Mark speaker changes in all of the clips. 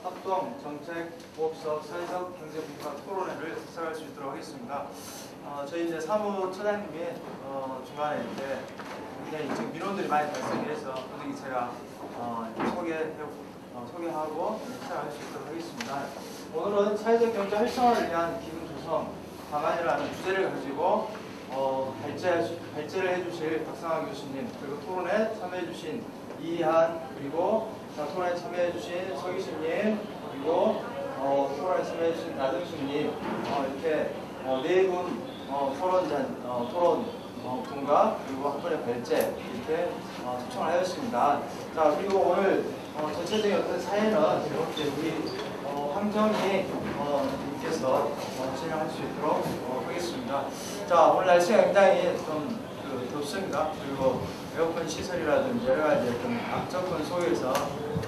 Speaker 1: 합동 정책 보업서 사회적 경제 분과 토론회를 시작할 수 있도록 하겠습니다. 저희 이제 사무처장님이 중간에 이제 굉장히 지금 민원들이 많이 발생해서 분위기 제가 소개하고 시작할 수 있도록 하겠습니다. 오늘은 사회적 경제 활성화를 위한 기금 조성 방안이라는 주제를 가지고 발제를 해주실 박상학 교수님, 그리고 토론에 참여해주신 이한, 그리고 토론에 참여해주신 서기신님, 그리고 토론에 참여해주신 나등수님, 이렇게 네 분 토론 분과 그리고 한 분의 발제 이렇게 초청을 하였습니다. 자, 그리고 오늘 전체적인 어떤 사회는 이렇게 우리 황정희 님께서 진행할 수 있도록 하겠습니다. 자, 오늘 날씨가 굉장히 좀 덥습니다. 그리고 에어컨 시설이라든지 여러 가지 좀 악조건 속에서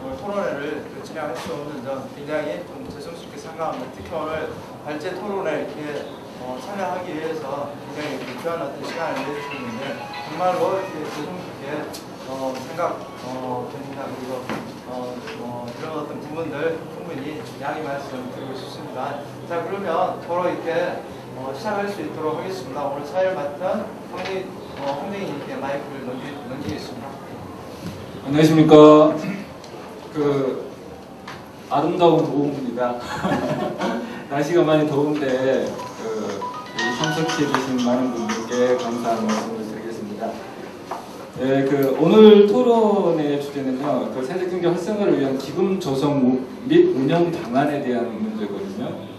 Speaker 1: 오늘 토론회를 진행할 수 없는 점 굉장히 좀 죄송스럽게 생각합니다. 특히 오늘 발제 토론회 이렇게 참여하기 위해서 굉장히 귀한 어떤 시간을 내주셨는데 정말로 이렇게 죄송스럽게 생각됩니다. 그리고 이런 어떤 부분들 충분히 양해 말씀드리고 싶습니다. 자, 그러면 바로 이렇게 시작할 수 있도록 하겠습니다. 오늘 사회를 맡은 홍대인님께 마이크를 넘기겠습니다.
Speaker 2: 안녕하십니까. 아름다운 오후입니다. 날씨가 많이 더운데 참석해 주신 많은 분들께 감사한 말씀을 드리겠습니다. 오늘 토론의 주제는요, 사회적 경제 활성화를 위한 기금 조성 및 운영 방안에 대한 문제거든요.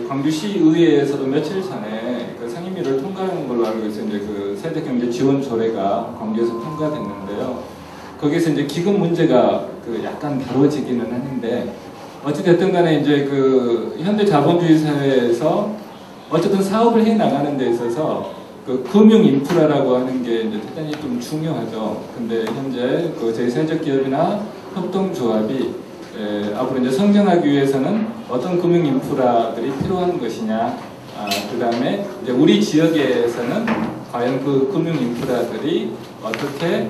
Speaker 2: 광주시 의회에서도 며칠 전에 상임위를 통과한 걸로 알고 있어요. 이제 사회적 경제 지원 조례가 광주에서 통과됐는데요. 거기에서 이제 기금 문제가 약간 다뤄지기는 하는데, 어찌됐든 간에 이제 현대 자본주의 사회에서 어쨌든 사업을 해 나가는 데 있어서 금융 인프라라고 하는 게 이제 대단히 좀 중요하죠. 근데 현재 저희 사회적 기업이나 협동조합이 앞으로 이제 성장하기 위해서는 어떤 금융 인프라들이 필요한 것이냐, 그 다음에 이제 우리 지역에서는 과연 금융 인프라들이 어떻게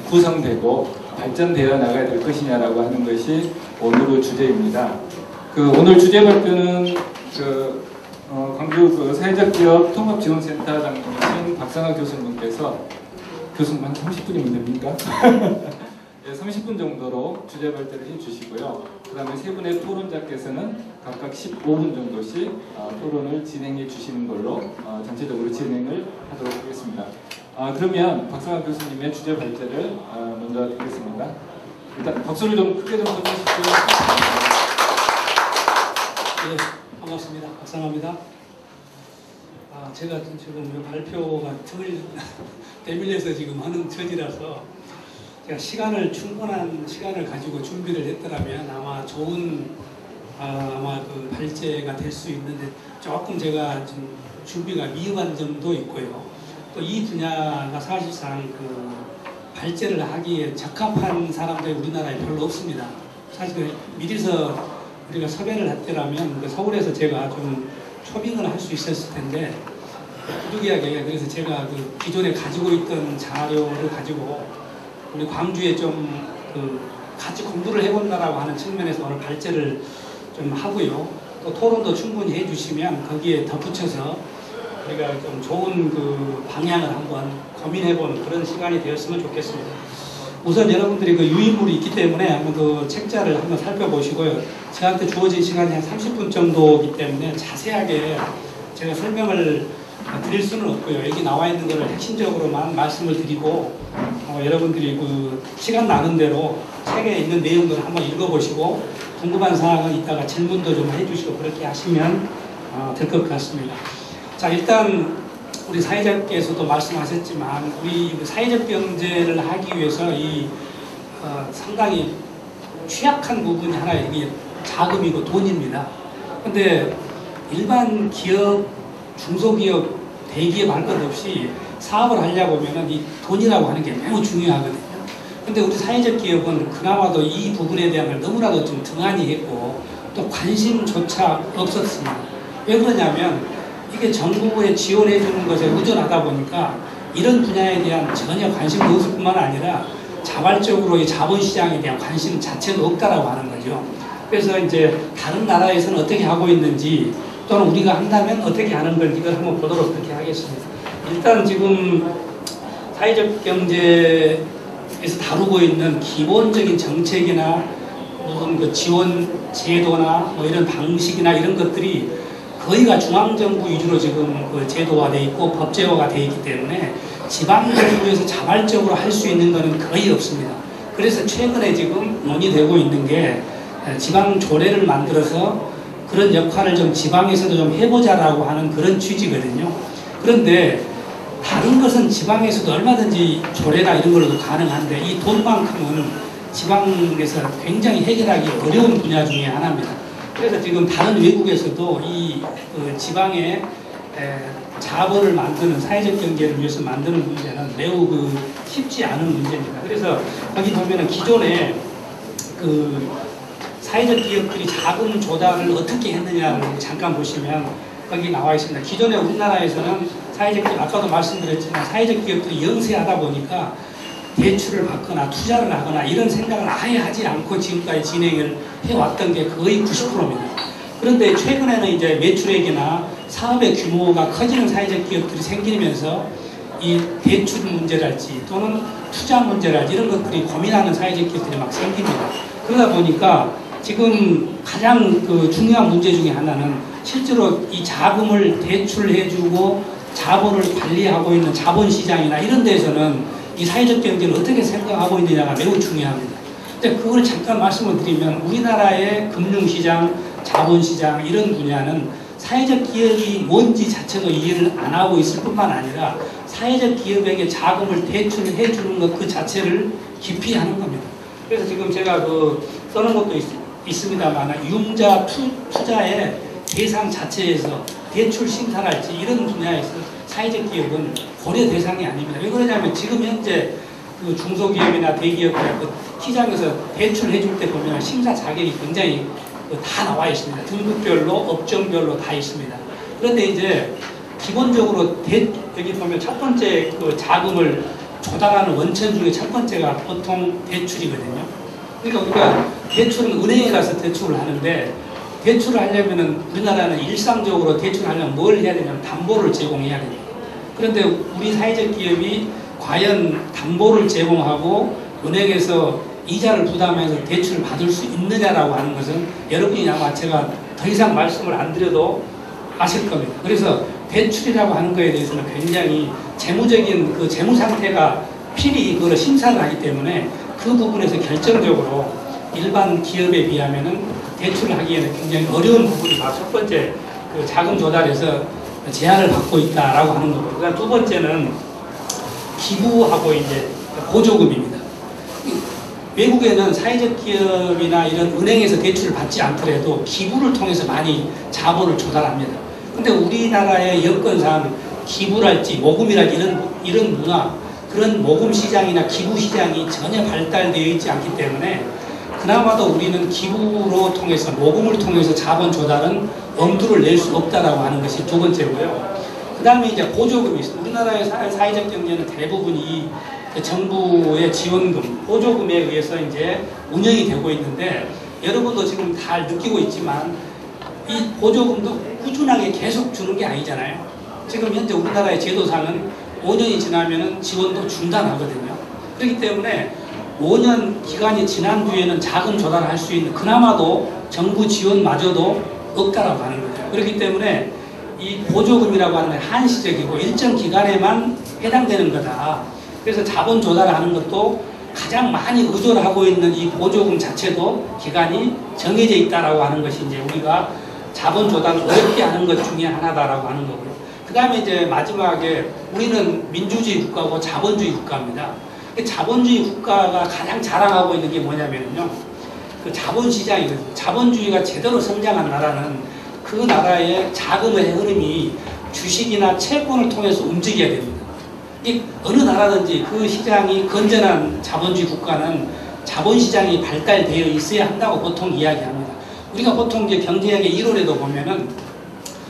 Speaker 2: 구성되고 발전되어 나가야 될 것이냐라고 하는 것이 오늘의 주제입니다. 오늘 주제 발표는 광주 사회적 기업 통합지원센터장님이신 박상학 교수님께서, 교수님 한 30분이면 됩니까? 30분 정도로 주제 발표를 해주시고요. 그 다음에 세 분의 토론자께서는 각각 15분 정도씩 토론을 진행해 주시는 걸로 전체적으로 진행을 하도록 하겠습니다. 그러면 박상학 교수님의 주제 발제를 먼저 드리겠습니다. 일단 박수를 좀 크게 좀 쳐주십시오.
Speaker 3: 네, 반갑습니다. 박상학입니다. 제가 지금 발표가 대밀려서 지금 하는 처지라서 제가 충분한 시간을 가지고 준비를 했더라면 아마 좋은 발제가 될 수 있는데, 조금 제가 좀 준비가 미흡한 점도 있고요. 또 이 분야가 사실상 발제를 하기에 적합한 사람들이 우리나라에 별로 없습니다. 사실 미리서 우리가 섭외를 했더라면 서울에서 제가 좀 초빙을 할 수 있었을 텐데, 부득이하게 그래서 제가 기존에 가지고 있던 자료를 가지고 우리 광주에 좀 같이 공부를 해본다라고 하는 측면에서 오늘 발제를 좀 하고요. 또 토론도 충분히 해주시면 거기에 덧붙여서 우리가 좀 좋은 방향을 한번 고민해보는 그런 시간이 되었으면 좋겠습니다. 우선 여러분들이 유인물이 있기 때문에 한번 책자를 한번 살펴보시고요. 저한테 주어진 시간이 한 30분 정도이기 때문에 자세하게 제가 설명을 드릴 수는 없고요. 여기 나와 있는 것을 핵심적으로만 말씀을 드리고, 여러분들이 시간 나는 대로 책에 있는 내용들을 한번 읽어보시고 궁금한 사항은 이따가 질문도 좀 해주시고 그렇게 하시면 될 것 같습니다. 자, 일단 우리 사회자께서도 말씀하셨지만 우리 사회적 경제를 하기 위해서 상당히 취약한 부분이 하나 이게 자금이고 돈입니다. 근데 일반 기업, 중소기업, 대기업 할 것 없이 사업을 하려고 하면 이 돈이라고 하는 게 매우 중요하거든요. 근데 우리 사회적 기업은 그나마도 이 부분에 대한 걸 너무나도 좀 등한히 했고 또 관심조차 없었습니다. 왜 그러냐면 이게 정부에 지원해 주는 것에 의존하다 보니까 이런 분야에 대한 전혀 관심도 없을 뿐만 아니라 자발적으로 이 자본시장에 대한 관심 자체도 없다라고 하는 거죠. 그래서 이제 다른 나라에서는 어떻게 하고 있는지 또는 우리가 한다면 어떻게 하는 건지 이걸 한번 보도록 그렇게 하겠습니다. 일단 지금 사회적 경제에서 다루고 있는 기본적인 정책이나 무슨 그 지원 제도나 뭐 이런 방식이나 이런 것들이 거의가 중앙정부 위주로 지금 그 제도화되어 있고 법제화가 되어 있기 때문에 지방정부에서 자발적으로 할 수 있는 것은 거의 없습니다. 그래서 최근에 지금 논의되고 있는 게 지방조례를 만들어서 그런 역할을 좀 지방에서도 좀 해보자라고 하는 그런 취지거든요. 그런데 다른 것은 지방에서도 얼마든지 조례나 이런 걸로도 가능한데 이 돈만큼은 지방에서 굉장히 해결하기 어려운 분야 중에 하나입니다. 그래서 지금 다른 외국에서도 이 지방에 자본을 만드는 사회적 경제를 위해서 만드는 문제는 매우 쉽지 않은 문제입니다. 그래서 여기 보면은 기존에 사회적 기업들이 자금 조달을 어떻게 했느냐를 잠깐 보시면 거기 나와 있습니다. 기존에 우리나라에서는 사회적 기업, 아까도 말씀드렸지만 사회적 기업들이 영세하다 보니까 대출을 받거나 투자를 하거나 이런 생각을 아예 하지 않고 지금까지 진행을 해왔던 게 거의 90%입니다. 그런데 최근에는 이제 매출액이나 사업의 규모가 커지는 사회적 기업들이 생기면서 이 대출 문제랄지 또는 투자 문제랄지 이런 것들이 고민하는 사회적 기업들이 막 생깁니다. 그러다 보니까 지금 가장 중요한 문제 중에 하나는 실제로 이 자금을 대출해주고 자본을 관리하고 있는 자본시장이나 이런 데서는 이 사회적 경제를 어떻게 생각하고 있느냐가 매우 중요합니다. 근데 그걸 잠깐 말씀을 드리면 우리나라의 금융시장, 자본시장 이런 분야는 사회적 기업이 뭔지 자체도 이해를 안 하고 있을 뿐만 아니라 사회적 기업에게 자금을 대출해 주는 것 그 자체를 기피하는 겁니다. 그래서 지금 제가 써놓은 것도 있습니다만 융자 투자의 대상 자체에서 대출 심사랄지 이런 분야에서 사회적 기업은 고려 대상이 아닙니다. 왜 그러냐면 지금 현재 중소기업이나 대기업이나 시장에서 대출해 줄 때 보면 심사 자격이 굉장히 다 나와 있습니다. 등급별로, 업종별로 다 있습니다. 그런데 이제 기본적으로 여기 보면 첫 번째 자금을 조달하는 원천 중에 첫 번째가 보통 대출이거든요. 그러니까 우리가 대출은 은행에 가서 대출을 하는데 대출을 하려면은 우리나라는 일상적으로 대출하려면 뭘 해야 되냐면 담보를 제공해야 됩니다. 그런데 우리 사회적 기업이 과연 담보를 제공하고 은행에서 이자를 부담해서 대출을 받을 수 있느냐라고 하는 것은 여러분이 아마 제가 더 이상 말씀을 안 드려도 아실 겁니다. 그래서 대출이라고 하는 것에 대해서는 굉장히 재무적인 재무 상태가 필히 그걸 심사를 하기 때문에 그 부분에서 결정적으로 일반 기업에 비하면은 대출을 하기에는 굉장히 어려운 부분이 바로 첫 번째 자금 조달에서 제한을 받고 있다라고 하는 거고, 그다음 두 번째는 기부하고 이제 보조금입니다. 외국에는 사회적 기업이나 이런 은행에서 대출을 받지 않더라도 기부를 통해서 많이 자본을 조달합니다. 근데 우리나라의 여건상 기부랄지 모금이랄지 이런 문화, 그런 모금 시장이나 기부 시장이 전혀 발달되어 있지 않기 때문에 그나마도 우리는 기부로 통해서 모금을 통해서 자본 조달은 엄두를 낼 수 없다라고 하는 것이 두 번째고요. 그 다음에 이제 보조금이 있습니다. 우리나라의 사회적 경제는 대부분이 정부의 지원금, 보조금에 의해서 이제 운영이 되고 있는데 여러분도 지금 다 느끼고 있지만 이 보조금도 꾸준하게 계속 주는 게 아니잖아요. 지금 현재 우리나라의 제도상은 5년이 지나면은 지원도 중단하거든요. 그렇기 때문에 5년 기간이 지난 뒤에는 자금 조달을 할 수 있는 그나마도 정부 지원마저도 없다라고 하는 거죠. 그렇기 때문에 이 보조금이라고 하는 건 한시적이고 일정 기간에만 해당되는 거다. 그래서 자본 조달하는 것도 가장 많이 의존을 하고 있는 이 보조금 자체도 기간이 정해져 있다라고 하는 것이 이제 우리가 자본 조달을 어렵게 하는 것 중에 하나다라고 하는 거고요. 그 다음에 이제 마지막에 우리는 민주주의 국가고 자본주의 국가입니다. 자본주의 국가가 가장 자랑하고 있는 게 뭐냐면요. 그 자본시장이거든요. 자본주의가 제대로 성장한 나라는 그 나라의 자금의 흐름이 주식이나 채권을 통해서 움직여야 됩니다. 이 어느 나라든지 그 시장이 건전한 자본주의 국가는 자본시장이 발달되어 있어야 한다고 보통 이야기합니다. 우리가 보통 이제 경제학의 이론에도 보면은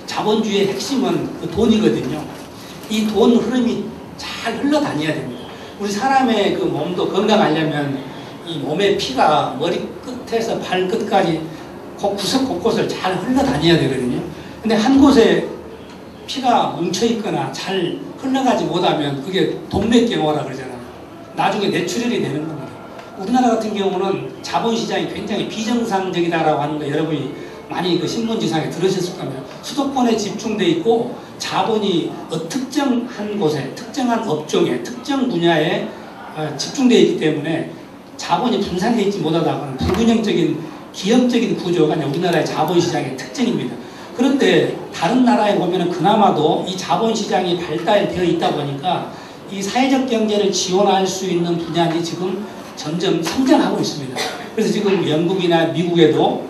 Speaker 3: 자본주의의 핵심은 그 돈이거든요. 이 돈 흐름이 잘 흘러다녀야 됩니다. 우리 사람의 그 몸도 건강하려면 이 몸의 피가 머리 끝에서 발 끝까지 구석 곳곳을 잘 흘러다녀야 되거든요. 근데 한 곳에 피가 뭉쳐 있거나 잘 흘러가지 못하면 그게 동맥경화라 그러잖아요. 나중에 뇌출혈이 되는 겁니다. 우리나라 같은 경우는 자본시장이 굉장히 비정상적이다라고 하는 거 여러분이 많이 그 신문지상에 들으셨을 겁니다. 수도권에 집중돼 있고 자본이 특정한 곳에, 특정한 업종에, 특정 분야에 집중되어 있기 때문에 자본이 분산되어 있지 못하다고 하는 불균형적인 기업적인 구조가 우리나라의 자본시장의 특징입니다. 그런데 다른 나라에 보면은 그나마도 이 자본시장이 발달되어 있다 보니까 이 사회적 경제를 지원할 수 있는 분야들이 지금 점점 성장하고 있습니다. 그래서 지금 영국이나 미국에도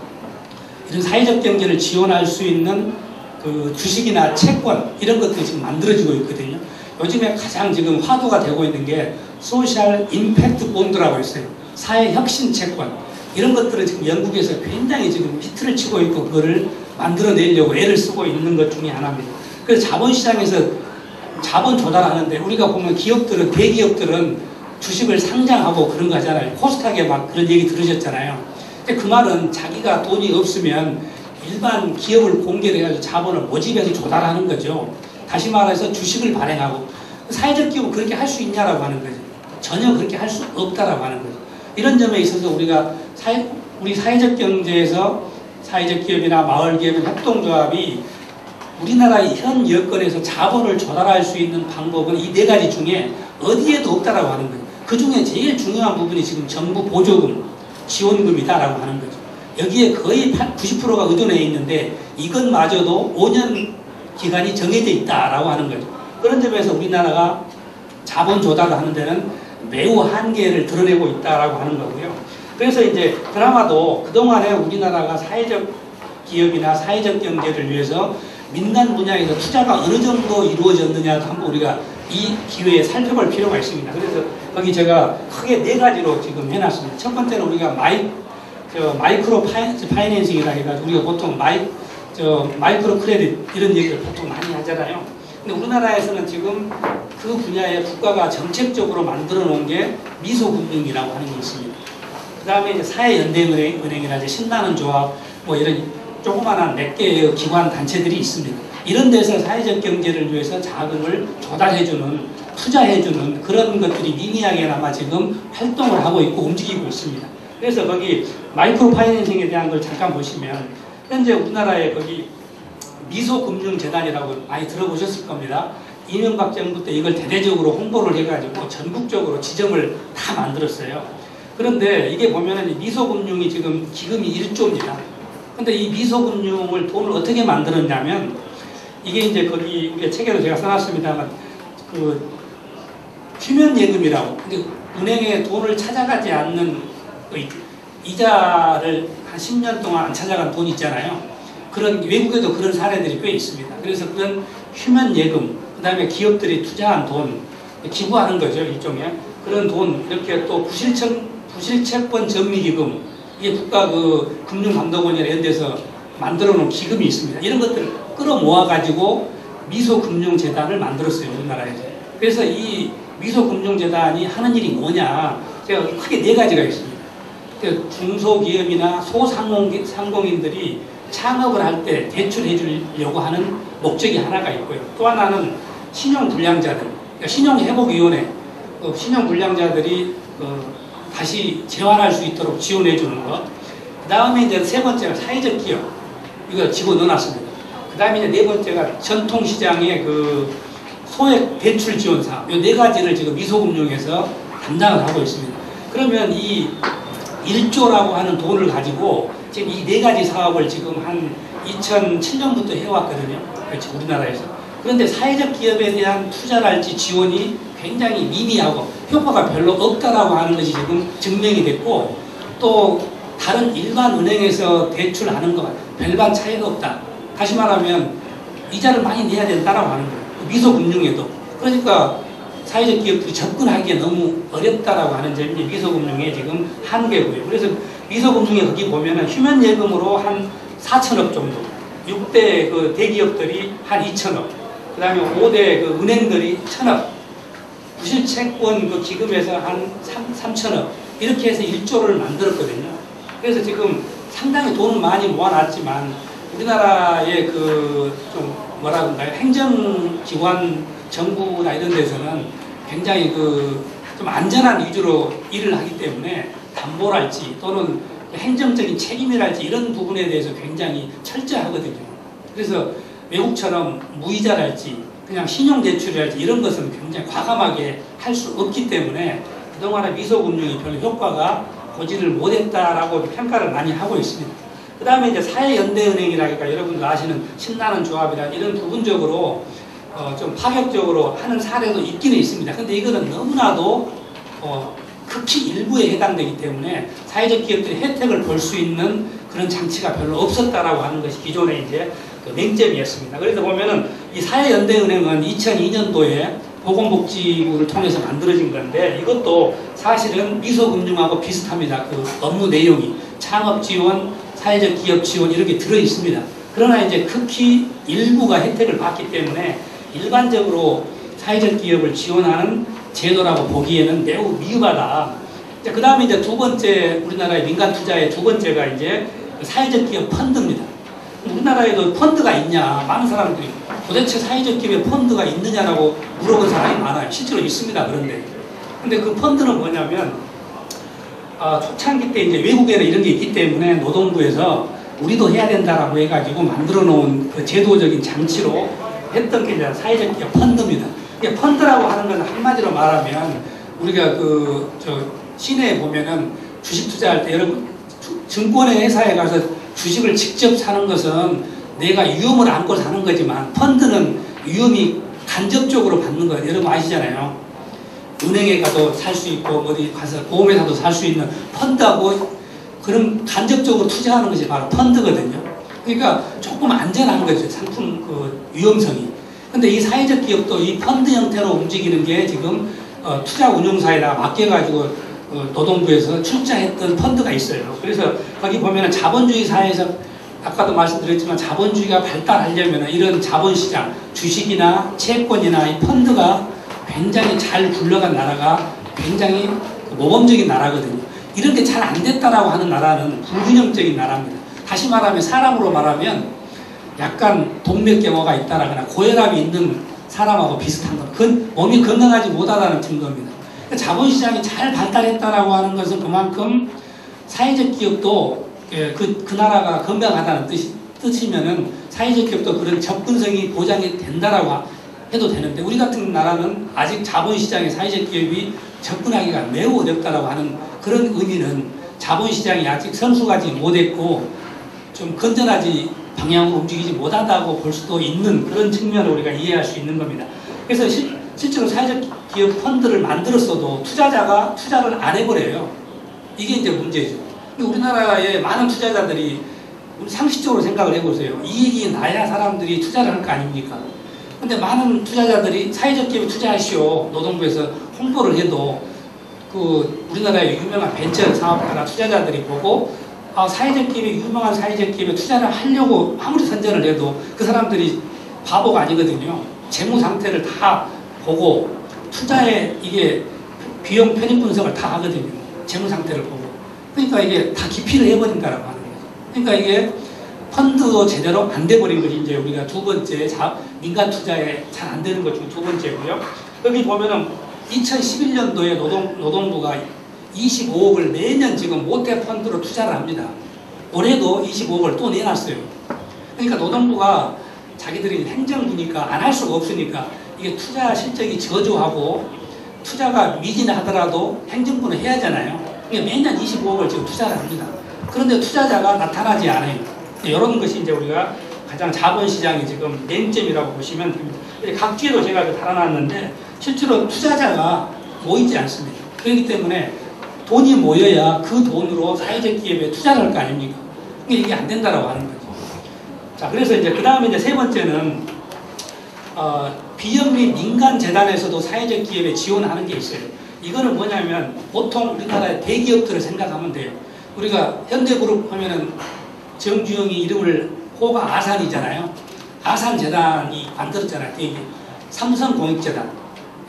Speaker 3: 이런 사회적 경제를 지원할 수 있는 그 주식이나 채권 이런 것들이 지금 만들어지고 있거든요. 요즘에 가장 지금 화두가 되고 있는 게 소셜 임팩트 본드라고 있어요. 사회 혁신 채권 이런 것들을 지금 영국에서 굉장히 지금 히트를 치고 있고 그거를 만들어내려고 애를 쓰고 있는 것 중에 하나입니다. 그래서 자본시장에서 자본 조달하는데 우리가 보면 기업들은 대기업들은 주식을 상장하고 그런 거 하잖아요. 코스닥에 막 그런 얘기 들으셨잖아요. 근데 그 말은 자기가 돈이 없으면 일반 기업을 공개를 해가지고 자본을 모집해서 조달하는 거죠. 다시 말해서 주식을 발행하고 사회적 기업은 그렇게 할 수 있냐라고 하는 거죠. 전혀 그렇게 할 수 없다라고 하는 거죠. 이런 점에 있어서 우리가 우리 사회적 경제에서 사회적 기업이나 마을 기업의 협동조합이 우리나라의 현 여건에서 자본을 조달할 수 있는 방법은 이 네 가지 중에 어디에도 없다라고 하는 거예요. 그 중에 제일 중요한 부분이 지금 정부 보조금, 지원금이다라고 하는 거죠. 여기에 거의 90%가 의존해 있는데 이것마저도 5년 기간이 정해져 있다라고 하는 거죠. 그런 점에서 우리나라가 자본 조달을 하는 데는 매우 한계를 드러내고 있다라고 하는 거고요. 그래서 이제 그나마도 그동안에 우리나라가 사회적 기업이나 사회적 경제를 위해서 민간 분야에서 투자가 어느 정도 이루어졌느냐도 한번 우리가 이 기회에 살펴볼 필요가 있습니다. 그래서 거기 제가 크게 네 가지로 지금 해놨습니다. 첫 번째는 우리가 마이크로 파이낸싱이라 해가지고 우리가 보통 마이크로 크레딧 이런 얘기를 보통 많이 하잖아요. 근데 우리나라에서는 지금 그 분야에 국가가 정책적으로 만들어 놓은 게 미소금융이라고 하는 게 있습니다. 그 다음에 이제 사회연대은행이나 신나는 조합 뭐 이런 조그마한 몇 개의 기관 단체들이 있습니다. 이런 데서 사회적 경제를 위해서 자금을 조달해주는, 투자해주는 그런 것들이 미미하게나마 지금 활동을 하고 있고 움직이고 있습니다. 그래서 거기 마이크로 파이낸싱에 대한 걸 잠깐 보시면 현재 우리나라에 거기 미소금융재단이라고 많이 들어보셨을 겁니다. 이명박 정부 때 이걸 대대적으로 홍보를 해가지고 전국적으로 지점을 다 만들었어요. 그런데 이게 보면은 미소금융이 지금 기금이 1조입니다. 근데 이 미소금융을 돈을 어떻게 만들었냐면 이게 이제 거기 우리가 책에도 제가 써놨습니다만 그 휴면예금이라고 근데 은행에 돈을 찾아가지 않는 그 이자를 한 10년 동안 안 찾아간 돈 있잖아요. 그런 외국에도 그런 사례들이 꽤 있습니다. 그래서 그런 휴면예금 그 다음에 기업들이 투자한 돈 기부하는 거죠. 일종의 그런 돈 이렇게 또 부실채권 정리기금 이게 국가 그 금융감독원이나 이런 데서 만들어 놓은 기금이 있습니다. 이런 것들을 끌어모아 가지고 미소금융재단을 만들었어요. 우리나라에서. 그래서 이 미소금융재단이 하는 일이 뭐냐 제가 크게 네 가지가 있습니다. 중소기업이나 소상공인들이 창업을 할 때 대출해 주려고 하는 목적이 하나가 있고요. 또 하나는 신용불량자들, 그러니까 신용회복위원회, 신용불량자들이 다시 재환할 수 있도록 지원해 주는 것. 그 다음에 이제 세 번째가 사회적 기업, 이거 집어넣어놨습니다. 그 다음에 이제 네 번째가 전통시장의 그 소액 대출 지원 사업, 이 네 가지를 지금 미소금융에서 담당을 하고 있습니다. 그러면 이 1조라고 하는 돈을 가지고 지금 이 네 가지 사업을 지금 한 2007년부터 해왔거든요. 그렇지, 우리나라에서. 그런데 사회적 기업에 대한 투자랄지 지원이 굉장히 미미하고 효과가 별로 없다라고 하는 것이 지금 증명이 됐고 또 다른 일반 은행에서 대출하는 것과 별반 차이가 없다. 다시 말하면 이자를 많이 내야 된다라고 하는 거예요. 미소금융에도. 그러니까 사회적 기업들이 접근하기에 너무 어렵다라고 하는 점이 미소금융의 지금 한계고요. 그래서 미소금융에 거기 보면은 휴면예금으로 한 4천억 정도, 6대 그 대기업들이 한 2천억, 그 다음에 5대 그 은행들이 1,000억, 부실채권 그 기금에서 한 3천억 이렇게 해서 1조를 만들었거든요. 그래서 지금 상당히 돈을 많이 모아놨지만 우리나라의 그 좀 뭐라 그럴까요? 행정기관 정부나 이런 데서는 굉장히 그 좀 안전한 위주로 일을 하기 때문에 담보랄지 또는 행정적인 책임이랄지 이런 부분에 대해서 굉장히 철저하거든요. 그래서 외국처럼 무이자랄지 그냥 신용대출이랄지 이런 것은 굉장히 과감하게 할 수 없기 때문에 그동안의 미소금융이 별로 효과가 보지를 못했다라고 평가를 많이 하고 있습니다. 그 다음에 이제 사회연대은행이라니까 여러분들 아시는 신나는 조합이라 이런 부분적으로 좀 파격적으로 하는 사례도 있기는 있습니다. 근데 이거는 너무나도 극히 일부에 해당되기 때문에 사회적 기업들이 혜택을 볼 수 있는 그런 장치가 별로 없었다라고 하는 것이 기존의 이제 그 맹점이었습니다. 그래서 보면은 이 사회연대은행은 2002년도에 보건복지부를 통해서 만들어진 건데 이것도 사실은 미소금융하고 비슷합니다. 그 업무 내용이 창업 지원, 사회적 기업 지원 이렇게 들어 있습니다. 그러나 이제 극히 일부가 혜택을 받기 때문에 일반적으로 사회적 기업을 지원하는 제도라고 보기에는 매우 미흡하다. 그 다음에 이제 두 번째 우리나라의 민간 투자의 두 번째가 이제 사회적 기업 펀드입니다. 우리나라에도 펀드가 있냐 많은 사람들이 도대체 사회적 기업에 펀드가 있느냐라고 물어본 사람이 많아요. 실제로 있습니다. 그런데 근데 그 펀드는 뭐냐면 초창기 때 이제 외국에는 이런 게 있기 때문에 노동부에서 우리도 해야 된다라고 해가지고 만들어 놓은 그 제도적인 장치로 했던 게 이제 사회적 기업 펀드입니다. 펀드라고 하는 것은 한마디로 말하면 우리가 시내에 보면은 주식 투자할 때 여러분 증권의 회사에 가서 주식을 직접 사는 것은 내가 위험을 안고 사는 거지만 펀드는 위험이 간접적으로 받는 거예요. 여러분 아시잖아요. 은행에 가도 살 수 있고 어디 가서 보험회사도 살 수 있는 펀드하고 그런 간접적으로 투자하는 것이 바로 펀드거든요. 그러니까 조금 안전한 거죠. 상품 그 위험성이. 근데 이 사회적 기업도 이 펀드 형태로 움직이는 게 지금 투자 운용사에다가 맡겨가지고 노동부에서 출자했던 펀드가 있어요. 그래서 거기 보면은 자본주의 사회에서 아까도 말씀드렸지만 자본주의가 발달하려면 이런 자본시장, 주식이나 채권이나 이 펀드가 굉장히 잘 굴러간 나라가 굉장히 모범적인 나라거든요. 이런 게 잘 안 됐다라고 하는 나라는 불균형적인 나라입니다. 다시 말하면 사람으로 말하면 약간 동맥경화가 있다라거나 고혈압이 있는 사람하고 비슷한 것. 그건 몸이 건강하지 못하다는 증거입니다. 자본시장이 잘 발달했다라고 하는 것은 그만큼 사회적 기업도 그 나라가 건강하다는 뜻이면은 사회적 기업도 그런 접근성이 보장이 된다라고 해도 되는데 우리 같은 나라는 아직 자본시장에 사회적 기업이 접근하기가 매우 어렵다라고 하는 그런 의미는 자본시장이 아직 성숙하지 못했고 좀 건전하지 방향으로 움직이지 못하다고 볼 수도 있는 그런 측면을 우리가 이해할 수 있는 겁니다. 그래서 실제로 사회적 기업 펀드를 만들었어도 투자자가 투자를 안 해버려요. 이게 이제 문제죠. 우리나라의 많은 투자자들이 상식적으로 생각을 해보세요. 이익이 나야 사람들이 투자를 할 거 아닙니까? 근데 많은 투자자들이 사회적 기업에 투자하시오 노동부에서 홍보를 해도 그 우리나라의 유명한 벤처 사업가나 투자자들이 보고 사회적 기업에 유명한 사회적 기업에 투자를 하려고 아무리 선전을 해도 그 사람들이 바보가 아니거든요. 재무 상태를 다 보고 투자에 이게 비용 편입 분석을 다 하거든요. 재무 상태를 보고. 그러니까 이게 다 기피를 해버린다라고 하는 거죠. 그러니까 이게 펀드도 제대로 안 돼버린 것이 이제 우리가 두 번째 민간 투자에 잘 안 되는 것 중 두 번째고요. 여기 보면은 2011년도에 노동부가 25억을 매년 지금 모태 펀드로 투자를 합니다. 올해도 25억을 또 내놨어요. 그러니까 노동부가 자기들이 행정부니까 안 할 수가 없으니까 이게 투자 실적이 저조하고 투자가 미진하더라도 행정부는 해야 하잖아요. 그러니까 매년 25억을 지금 투자를 합니다. 그런데 투자자가 나타나지 않아요. 이런 것이 이제 우리가 가장 자본시장의 지금 맹점이라고 보시면 됩니다. 각주에도 제가 달아놨는데 실제로 투자자가 모이지 않습니다. 그렇기 때문에 돈이 모여야 그 돈으로 사회적 기업에 투자를 할 거 아닙니까? 이게 안 된다라고 하는 거죠. 자, 그래서 이제 그 다음에 이제 세 번째는 비영리 민간 재단에서도 사회적 기업에 지원하는 게 있어요. 이거는 뭐냐면 보통 우리나라의 대기업들을 생각하면 돼요. 우리가 현대그룹 하면은 정주영이 이름을 호가 아산이잖아요. 아산재단이 만들었잖아요. 대기업. 삼성공익재단.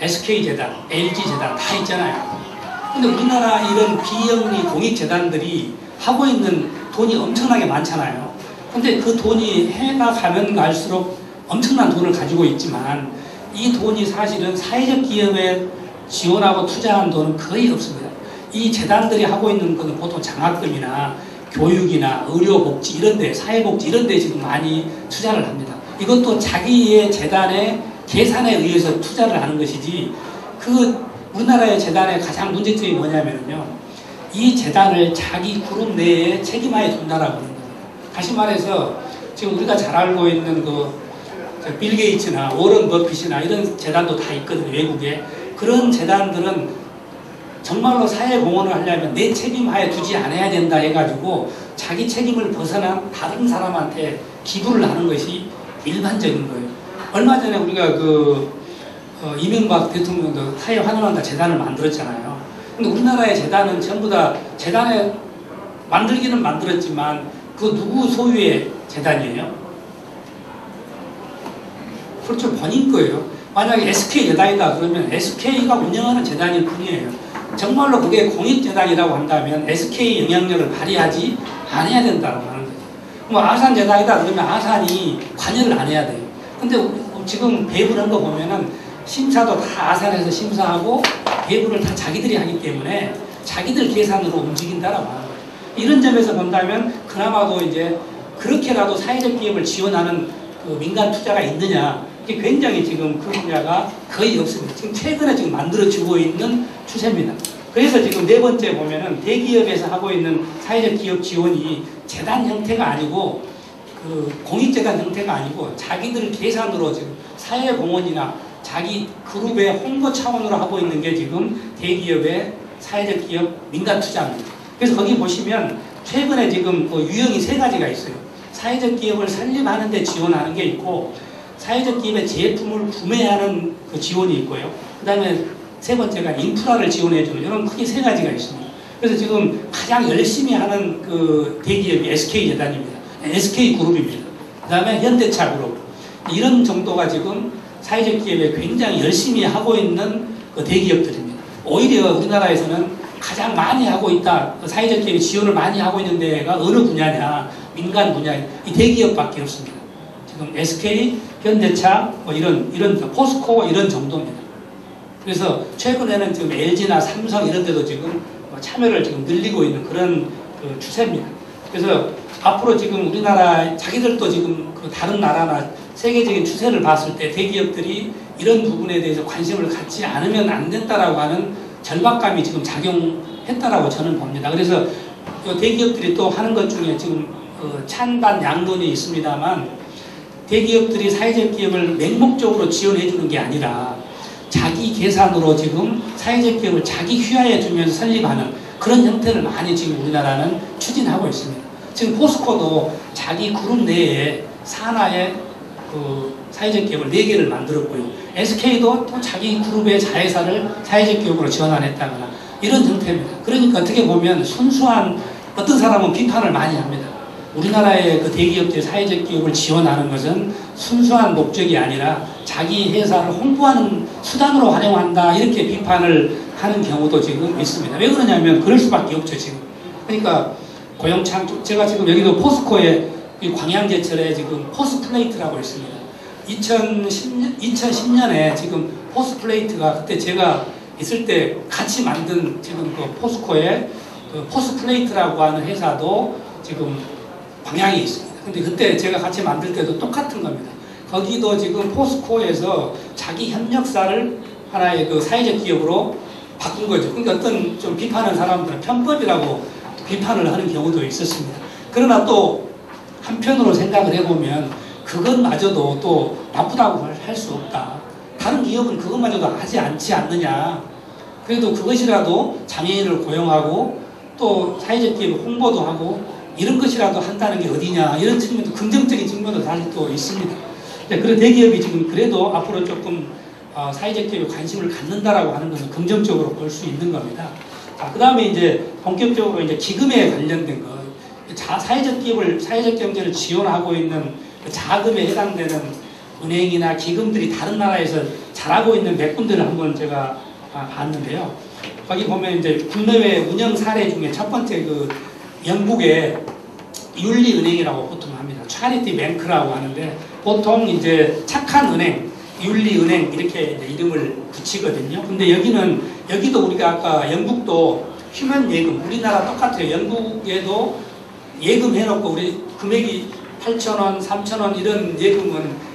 Speaker 3: SK재단, LG재단 다 있잖아요. 근데 우리나라 이런 비영리 공익재단들이 하고 있는 돈이 엄청나게 많잖아요. 근데 그 돈이 해가 가면 갈수록 엄청난 돈을 가지고 있지만 이 돈이 사실은 사회적 기업에 지원하고 투자한 돈은 거의 없습니다. 이 재단들이 하고 있는 것은 보통 장학금이나 교육이나 의료복지 이런데, 사회복지 이런데 지금 많이 투자를 합니다. 이것도 자기의 재단의 계산에 의해서 투자를 하는 것이지, 그 우리나라의 재단의 가장 문제점이 뭐냐면요, 이 재단을 자기 그룹 내에 책임하에 둔다라고 하는 겁니다. 다시 말해서 지금 우리가 잘 알고 있는 빌 게이츠나 워런 버핏이나 이런 재단도 다 있거든요, 외국에. 그런 재단들은 정말로 사회공헌을 하려면 내 책임하에 두지 않아야 된다 해가지고 자기 책임을 벗어난 다른 사람한테 기부를 하는 것이 일반적인 거예요. 얼마 전에 우리가 이명박 대통령도 사회 환원한다 재단을 만들었잖아요. 근데 우리나라의 재단은 전부 다 재단에 만들기는 만들었지만 그 누구 소유의 재단이에요? 그렇죠, 본인 거예요. 만약에 SK 재단이다 그러면 SK가 운영하는 재단일 뿐이에요. 정말로 그게 공익재단이라고 한다면 SK 영향력을 발휘하지 않아야 된다고 하는 거죠. 뭐 아산 재단이다 그러면 아산이 관여를 안 해야 돼요. 근데 지금 배분한 거 보면은 심사도 다 아산에서 심사하고 배분을 다 자기들이 하기 때문에 자기들 계산으로 움직인다라고 하는 거예요. 이런 점에서 본다면 그나마도 이제 그렇게라도 사회적 기업을 지원하는 그 민간 투자가 있느냐, 이게 굉장히 지금 그 분야가 거의 없습니다. 지금 최근에 지금 만들어지고 있는 추세입니다. 그래서 지금 네 번째 보면은 대기업에서 하고 있는 사회적 기업 지원이 재단 형태가 아니고 공익재단 형태가 아니고 자기들 계산으로 지금 사회공헌이나 자기 그룹의 홍보 차원으로 하고 있는 게 지금 대기업의 사회적 기업 민간 투자입니다. 그래서 거기 보시면 최근에 지금 유형이 세 가지가 있어요. 사회적 기업을 설립하는 데 지원하는 게 있고, 사회적 기업의 제품을 구매하는 그 지원이 있고요. 그 다음에 세 번째가 인프라를 지원해주는, 이런 크게 세 가지가 있습니다. 그래서 지금 가장 열심히 하는 그 대기업이 SK재단입니다. SK그룹입니다. 그 다음에 현대차그룹. 이런 정도가 지금 사회적 기업에 굉장히 열심히 하고 있는 그 대기업들입니다. 오히려 우리나라에서는 가장 많이 하고 있다, 사회적 기업이 지원을 많이 하고 있는 데가 어느 분야냐, 민간 분야, 이 대기업밖에 없습니다. 지금 SK, 현대차, 이런 포스코 이런 정도입니다. 그래서 최근에는 지금 LG나 삼성 이런 데도 지금 참여를 지금 늘리고 있는 그런 추세입니다. 그래서 앞으로 지금 우리나라 자기들도 지금 다른 나라나 세계적인 추세를 봤을 때 대기업들이 이런 부분에 대해서 관심을 갖지 않으면 안 된다라고 하는 절박감이 지금 작용했다라고 저는 봅니다. 그래서 대기업들이 또 하는 것 중에 지금 찬반 양론이 있습니다만, 대기업들이 사회적 기업을 맹목적으로 지원해 주는 게 아니라 자기 계산으로 지금 사회적 기업을 자기 휘하에 주면서 설립하는 그런 형태를 많이 지금 우리나라는 추진하고 있습니다. 지금 포스코도 자기 그룹 내에 산하에 사회적 기업을 4개를 만들었고요. SK도 또 자기 그룹의 자회사를 사회적 기업으로 지원하겠다거나 이런 형태입니다. 그러니까 어떻게 보면 순수한, 어떤 사람은 비판을 많이 합니다. 우리나라의 그 대기업들 사회적 기업을 지원하는 것은 순수한 목적이 아니라 자기 회사를 홍보하는 수단으로 활용한다, 이렇게 비판을 하는 경우도 지금 있습니다. 왜 그러냐면 그럴 수밖에 없죠, 지금. 그러니까 고용창출, 제가 지금 여기도 포스코의 광양제철에 지금 포스플레이트라고 있습니다. 2010년에 지금 포스플레이트가, 그때 제가 있을 때 같이 만든 지금 그 포스코의 그 포스플레이트라고 하는 회사도 지금 광양에 있습니다. 근데 그때 제가 같이 만들 때도 똑같은 겁니다. 거기도 지금 포스코에서 자기 협력사를 하나의 그 사회적 기업으로 바꾼 거죠. 그러니까 어떤 좀 비판하는 사람들은 편법이라고 비판을 하는 경우도 있었습니다. 그러나 또 한편으로 생각을 해보면 그것마저도 또 나쁘다고 할 수 없다. 다른 기업은 그것마저도 하지 않지 않느냐. 그래도 그것이라도 장애인을 고용하고 또 사회적 기업 홍보도 하고 이런 것이라도 한다는 게 어디냐, 이런 측면도, 긍정적인 측면도 사실 또 있습니다. 그런 대기업이 지금 그래도 앞으로 조금 사회적 기업에 관심을 갖는다라고 하는 것은 긍정적으로 볼 수 있는 겁니다. 자, 그 다음에 이제 본격적으로 이제 기금에 관련된 것, 사회적 경제를 지원하고 있는 그 자금에 해당되는 은행이나 기금들이 다른 나라에서 잘하고 있는 몇 군데를 한번 제가 봤는데요. 거기 보면 이제 국내외 운영 사례 중에 첫 번째 그 영국의 윤리은행이라고 보통 합니다. 차리티 뱅크라고 하는데 보통 이제 착한 은행, 윤리은행 이렇게 이제 이름을 붙이거든요. 근데 여기도 우리가 아까 영국도 휴면 예금, 우리나라 똑같아요. 영국에도 예금해놓고 우리 금액이 8,000원, 3,000원 이런 예금은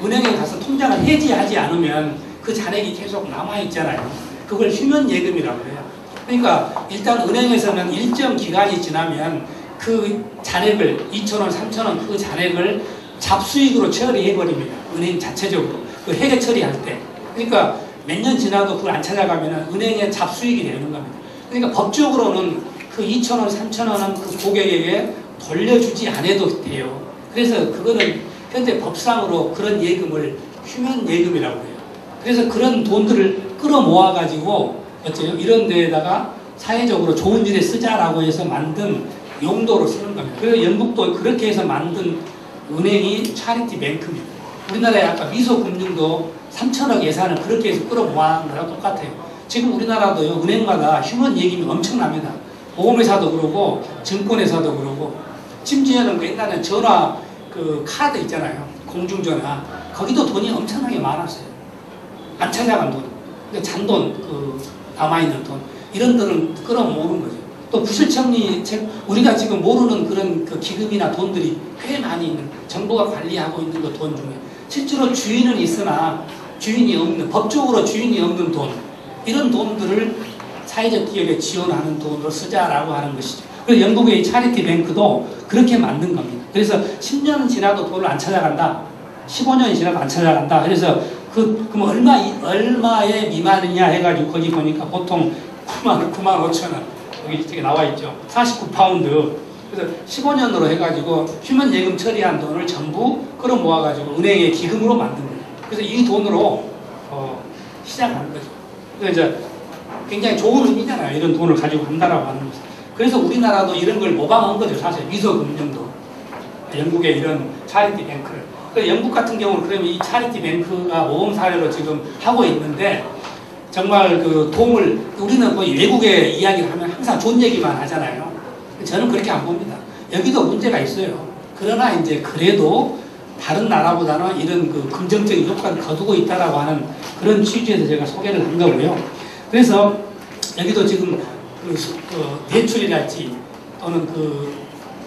Speaker 3: 은행에 가서 통장을 해지하지 않으면 그 잔액이 계속 남아있잖아요. 그걸 휴면 예금이라고 해요. 그러니까 일단 은행에서는 일정 기간이 지나면 그 잔액을 2,000원, 3,000원 그 잔액을 잡수익으로 처리해버립니다. 은행 자체적으로. 그 회계 처리할 때. 그러니까 몇 년 지나도 그걸 안 찾아가면 은행에 잡수익이 되는 겁니다. 그러니까 법적으로는 그 2,000원, 3,000원은 그 고객에게 돌려주지 않아도 돼요. 그래서 그거는 현재 법상으로 그런 예금을 휴면 예금이라고 해요. 그래서 그런 돈들을 끌어모아가지고 어째요? 이런 데에다가 사회적으로 좋은 일에 쓰자라고 해서 만든 용도로 쓰는 겁니다. 그래서 영국도 그렇게 해서 만든 은행이 차리티 뱅크입니다. 우리나라의 아까 미소금융도 3천억 예산을 그렇게 해서 끌어모아는 거랑 똑같아요. 지금 우리나라도요, 은행마다 휴먼 예금이 엄청납니다. 보험회사도 그러고, 증권회사도 그러고, 심지어는 그 옛날에 전화, 그 카드 있잖아요. 공중전화. 거기도 돈이 엄청나게 많았어요. 안 찾아간 돈. 그러니까 잔돈, 그, 남아있는 돈. 이런 돈을 끌어모으는 거죠. 또 부실청리, 우리가 지금 모르는 그런 그 기금이나 돈들이 꽤 많이 있는, 정부가 관리하고 있는 그 돈 중에. 실제로 주인은 있으나 주인이 없는, 법적으로 주인이 없는 돈. 이런 돈들을 사회적 기업에 지원하는 돈으로 쓰자라고 하는 것이죠. 그래서 영국의 차리티 뱅크도 그렇게 만든 겁니다. 그래서 10년 지나도 돈을 안 찾아간다. 15년이 지나도 안 찾아간다. 그래서 그럼 얼마에 미만이냐 해가지고 거기 보니까 보통 9만 5천 원. 여기 저기 나와 있죠. 49파운드. 그래서 15년으로 해가지고 휴면 예금 처리한 돈을 전부 끌어모아가지고 은행의 기금으로 만든 거예요. 그래서 이 돈으로 시작하는 거죠. 그래서 이제 굉장히 좋은 의미잖아요. 이런 돈을 가지고 간다라고 하는 것은. 그래서 우리나라도 이런 걸 모방한 거죠. 사실 미소금융도. 영국의 이런 차리티 뱅크를. 그래서 영국 같은 경우는 그러면 이 차리티 뱅크가 모범 사례로 지금 하고 있는데 정말 그 도움을, 우리는 거의 외국의 이야기를 하면 항상 좋은 얘기만 하잖아요. 저는 그렇게 안 봅니다. 여기도 문제가 있어요. 그러나 이제 그래도 다른 나라보다는 이런 그 긍정적인 효과를 거두고 있다라고 하는 그런 취지에서 제가 소개를 한 거고요. 그래서 여기도 지금 그 대출이랄지 또는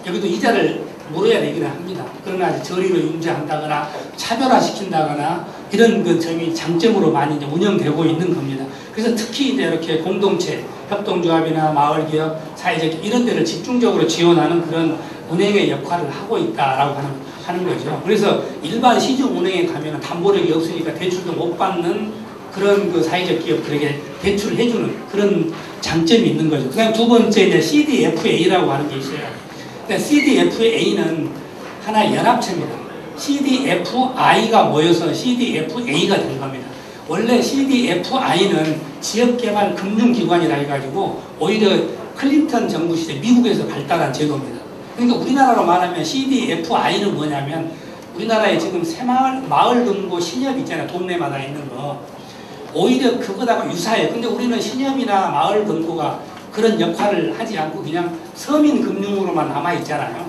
Speaker 3: 여기도 이자를 물어야 되기는 합니다. 그러나 저리로 융자한다거나 차별화시킨다거나 이런 그 점이 장점으로 많이 이제 운영되고 있는 겁니다. 그래서 특히 이제 이렇게 공동체, 협동조합이나 마을기업, 사회적 이런 데를 집중적으로 지원하는 그런 은행의 역할을 하고 있다라고 하는 거죠. 그래서 일반 시중은행에 가면 담보력이 없으니까 대출도 못 받는 그런 그 사회적 기업들에게 대출을 해주는 그런 장점이 있는 거죠. 그 다음 두 번째 이제 CDFA라고 하는 게 있어요. 그러니까 CDFA는 하나의 연합체입니다. CDFI가 모여서 CDFA가 된 겁니다. 원래 CDFI는 지역개발 금융기관이라 해가지고 오히려 클린턴 정부 시대 미국에서 발달한 제도입니다. 그러니까 우리나라로 말하면 CDFI는 뭐냐면 우리나라에 지금 새마을, 마을금고 신협 있잖아요. 동네마다 있는 거. 오히려 그거다가 유사해요. 근데 우리는 신협이나 마을금고가 그런 역할을 하지 않고 그냥 서민금융으로만 남아있잖아요.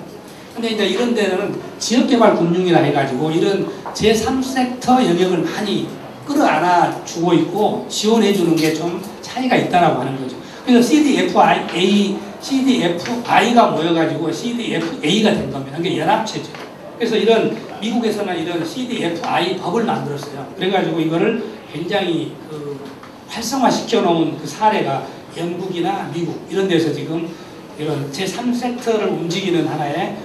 Speaker 3: 근데 이제 이런 데는 지역개발금융이라 해가지고 이런 제3섹터 영역을 많이 끌어안아 주고 있고 지원해주는 게 좀 차이가 있다라고 하는 거죠. 그래서 CDFI가 모여가지고 CDFA가 된 겁니다. 그게 연합체죠. 그래서 이런 미국에서는 이런 CDFI 법을 만들었어요. 그래가지고 이거를 굉장히 활성화시켜 놓은 그 사례가 영국이나 미국 이런 데서 지금 이런 제3섹터를 움직이는 하나의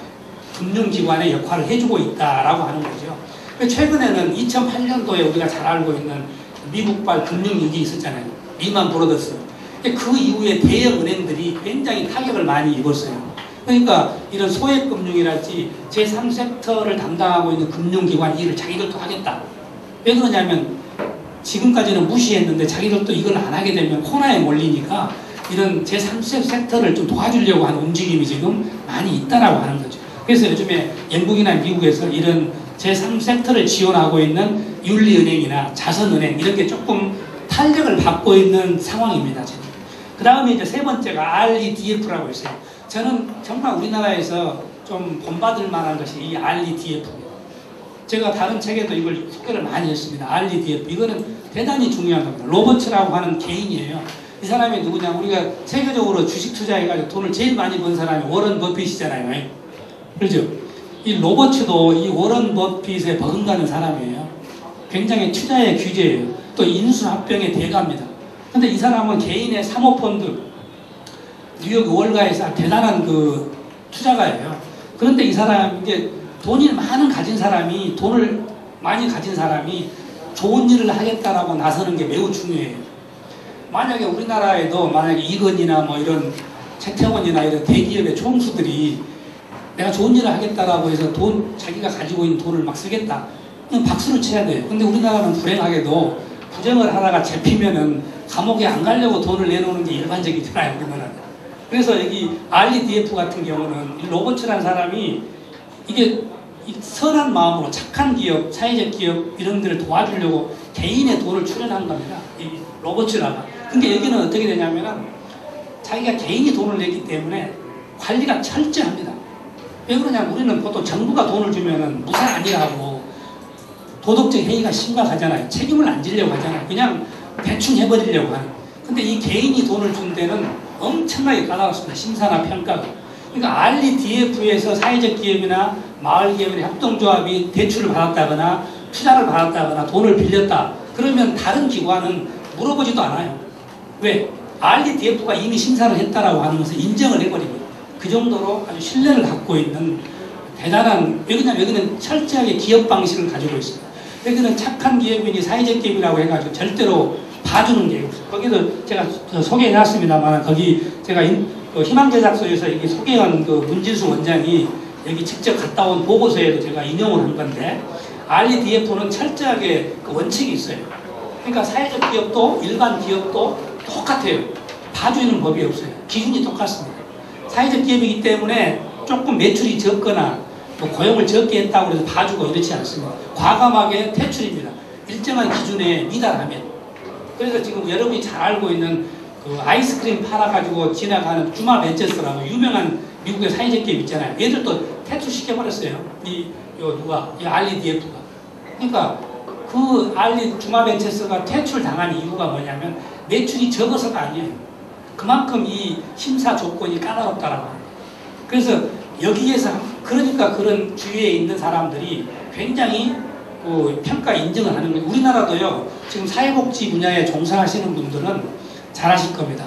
Speaker 3: 금융기관의 역할을 해주고 있다라고 하는 거죠. 최근에는 2008년도에 우리가 잘 알고 있는 미국발 금융위기 있었잖아요. 리만 브로더스. 그 이후에 대형 은행들이 굉장히 타격을 많이 입었어요. 그러니까 이런 소액금융이랄지 제3섹터를 담당하고 있는 금융기관 일을 자기들도 하겠다. 왜 그러냐면 지금까지는 무시했는데 자기들도 이걸 안 하게 되면 코너에 몰리니까 이런 제3섹터를 좀 도와주려고 하는 움직임이 지금 많이 있다라고 하는 거죠. 그래서 요즘에 영국이나 미국에서 이런 제3섹터를 지원하고 있는 윤리은행이나 자선은행 이런 게 조금 탄력을 받고 있는 상황입니다. 그 다음에 이제 세 번째가 REDF라고 있어요. 저는 정말 우리나라에서 좀 본받을 만한 것이 이 REDF입니다. 제가 다른 책에도 이걸 소개를 많이 했습니다. REDF. 이거는 대단히 중요한 겁니다. 로버츠라고 하는 개인이에요. 이 사람이 누구냐? 우리가 세계적으로 주식 투자해가지고 돈을 제일 많이 번 사람이 워런 버핏이잖아요. 그렇죠? 이 로버츠도 이 워런 버핏에 버금가는 사람이에요. 굉장히 투자의 규제예요. 또 인수합병의 대가입니다. 근데 이 사람은 개인의 사모펀드, 뉴욕 월가에서 대단한 그 투자가예요. 그런데 이 사람, 이게 돈이 가진 사람이, 돈을 많이 가진 사람이 좋은 일을 하겠다라고 나서는 게 매우 중요해요. 만약에 우리나라에도 만약에 이건희나 뭐 이런 채태원이나 이런 대기업의 총수들이 내가 좋은 일을 하겠다라고 해서 자기가 가지고 있는 돈을 막 쓰겠다. 그냥 박수를 쳐야 돼요. 근데 우리나라는 불행하게도 부정을 하다가 잡히면은 감옥에 안 가려고 돈을 내놓는 게 일반적이잖아요, 우리나라는. 그래서 여기 REDF 같은 경우는 이 로버츠라는 사람이 이게 선한 마음으로 착한 기업, 사회적 기업 이런 데를 도와주려고 개인의 돈을 출연한 겁니다. 이 로버츠라가. 근데 여기는 어떻게 되냐면은 자기가 개인이 돈을 냈기 때문에 관리가 철저합니다. 왜 그러냐면 우리는 보통 정부가 돈을 주면은 무상 아니라고 도덕적 해이가 심각하잖아요. 책임을 안 지려고 하잖아요. 그냥 대충 해버리려고 하는. 근데 이 개인이 돈을 준 데는 엄청나게 까다롭습니다. 심사나 평가가. 그러니까 REDF에서 사회적 기업이나 마을 기업이나 협동조합이 대출을 받았다거나 투자를 받았다거나 돈을 빌렸다. 그러면 다른 기관은 물어보지도 않아요. 왜? REDF가 이미 심사를 했다라고 하는 것을 인정을 해버립니다. 그 정도로 아주 신뢰를 갖고 있는 대단한, 여기는 철저하게 기업 방식을 가지고 있습니다. 여기는 착한 기업이니 사회적 기업이라고 해가지고 절대로 봐주는 게 없어요. 거기도 제가 소개해놨습니다만, 거기 제가 희망제작소에서 여기 소개한 그 문진수 원장이 여기 직접 갔다 온 보고서에도 제가 인용을 한 건데, REDF는 철저하게 그 원칙이 있어요. 그러니까 사회적 기업도 일반 기업도 똑같아요. 봐주는 법이 없어요. 기준이 똑같습니다. 사회적 기업이기 때문에 조금 매출이 적거나 뭐 고용을 적게 했다고 해서 봐주고 이렇지 않습니다. 과감하게 퇴출입니다. 일정한 기준에 미달하면. 그래서 지금 여러분이 잘 알고 있는 그 아이스크림 팔아가지고 지나가는 주마 벤처스라고 유명한 미국의 사회적 기업 있잖아요. 얘들도 퇴출시켜버렸어요. 이 REDF가. 그러니까 그 주마 벤처스가 퇴출 당한 이유가 뭐냐면 매출이 적어서가 아니에요. 그만큼 이 심사 조건이 까다롭다라고 합니다. 그래서 여기에서 그러니까 그런 주위에 있는 사람들이 굉장히 그 평가 인정을 하는 거예요. 우리나라도요. 지금 사회복지 분야에 종사하시는 분들은 잘 아실 겁니다.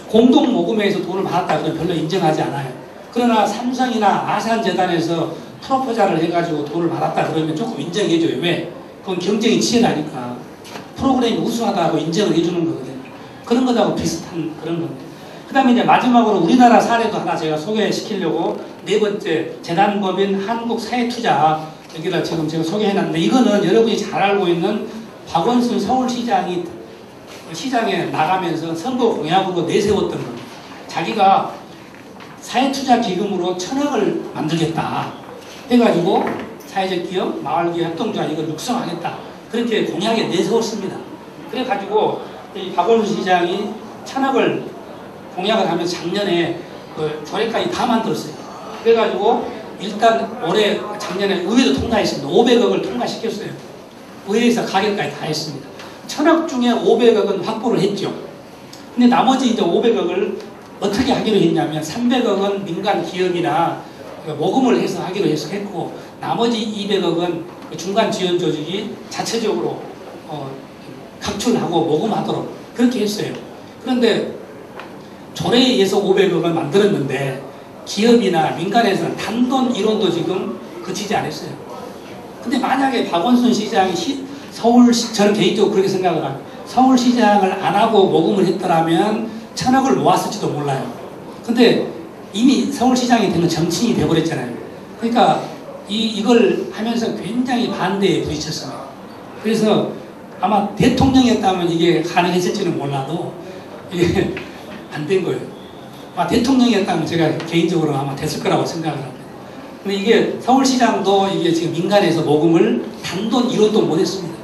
Speaker 3: 공동 모금회에서 돈을 받았다 그러면 별로 인정하지 않아요. 그러나 삼성이나 아산재단에서 프로포자를 해가지고 돈을 받았다 그러면 조금 인정해줘요. 왜? 그건 경쟁이 치열하니까 프로그램이 우수하다고 인정을 해주는 거거든요. 그런 것하고 비슷한 그런 겁니다. 그 다음에 이제 마지막으로 우리나라 사례도 하나 제가 소개시키려고 네 번째 재단법인 한국사회투자 여기다 지금 제가 소개해놨는데, 이거는 여러분이 잘 알고 있는 박원순 서울시장이 시장에 나가면서 선거 공약으로 내세웠던 겁니다. 자기가 사회투자 기금으로 1,000억을 만들겠다 해가지고 사회적 기업, 마을기업, 협동조합 이걸 육성하겠다 그렇게 공약에 내세웠습니다. 그래가지고 이 박원순 시장이 1,000억을 공약을 하면서 작년에 그 조례까지 다 만들었어요. 그래가지고 일단 작년에 의회도 통과했습니다. 500억을 통과시켰어요. 의회에서 가결까지 다 했습니다. 1,000억 중에 500억은 확보를 했죠. 근데 나머지 이제 500억을 어떻게 하기로 했냐면 300억은 민간 기업이나 모금을 해서 하기로 했고, 나머지 200억은 중간 지원 조직이 자체적으로 각출하고 모금하도록 그렇게 했어요. 그런데 조례에 의해서 500억을 만들었는데 기업이나 민간에서는 단돈 1원도 지금 그치지 않았어요. 근데 만약에 박원순 시장이 저는 개인적으로 그렇게 생각을 합니다. 서울시장을 안 하고 모금을 했더라면 1,000억을 모았을지도 몰라요. 근데 이미 서울시장이 된 건 정치인이 돼버렸잖아요. 그러니까 이걸 하면서 굉장히 반대에 부딪혔습니다. 그래서 아마 대통령이었다면 이게 가능했을지는 몰라도 이게 안 된 거예요. 대통령이었다면 제가 개인적으로 아마 됐을 거라고 생각을 합니다. 근데 이게 서울시장도 이게 지금 민간에서 모금을 단돈 1원도 못했습니다.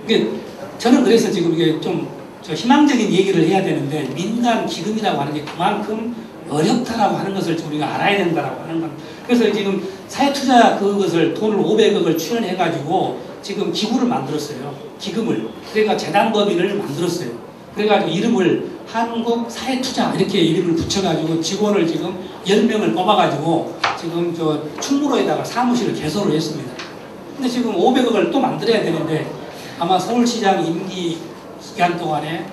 Speaker 3: 이게 저는 그래서 지금 이게 좀 희망적인 얘기를 해야 되는데 민간 기금이라고 하는 게 그만큼 어렵다라고 하는 것을 우리가 알아야 된다라고 하는 겁니다. 그래서 지금 사회투자 그것을 돈을 500억을 출연해가지고 지금 기구를 만들었어요. 기금을. 그러니까 재단법인을 만들었어요. 그래가지고 이름을 한국사회투자 이렇게 이름을 붙여가지고 직원을 지금 10명을 뽑아가지고 지금 저 충무로에다가 사무실을 개소를 했습니다. 근데 지금 500억을 또 만들어야 되는데 아마 서울시장 임기 기간 동안에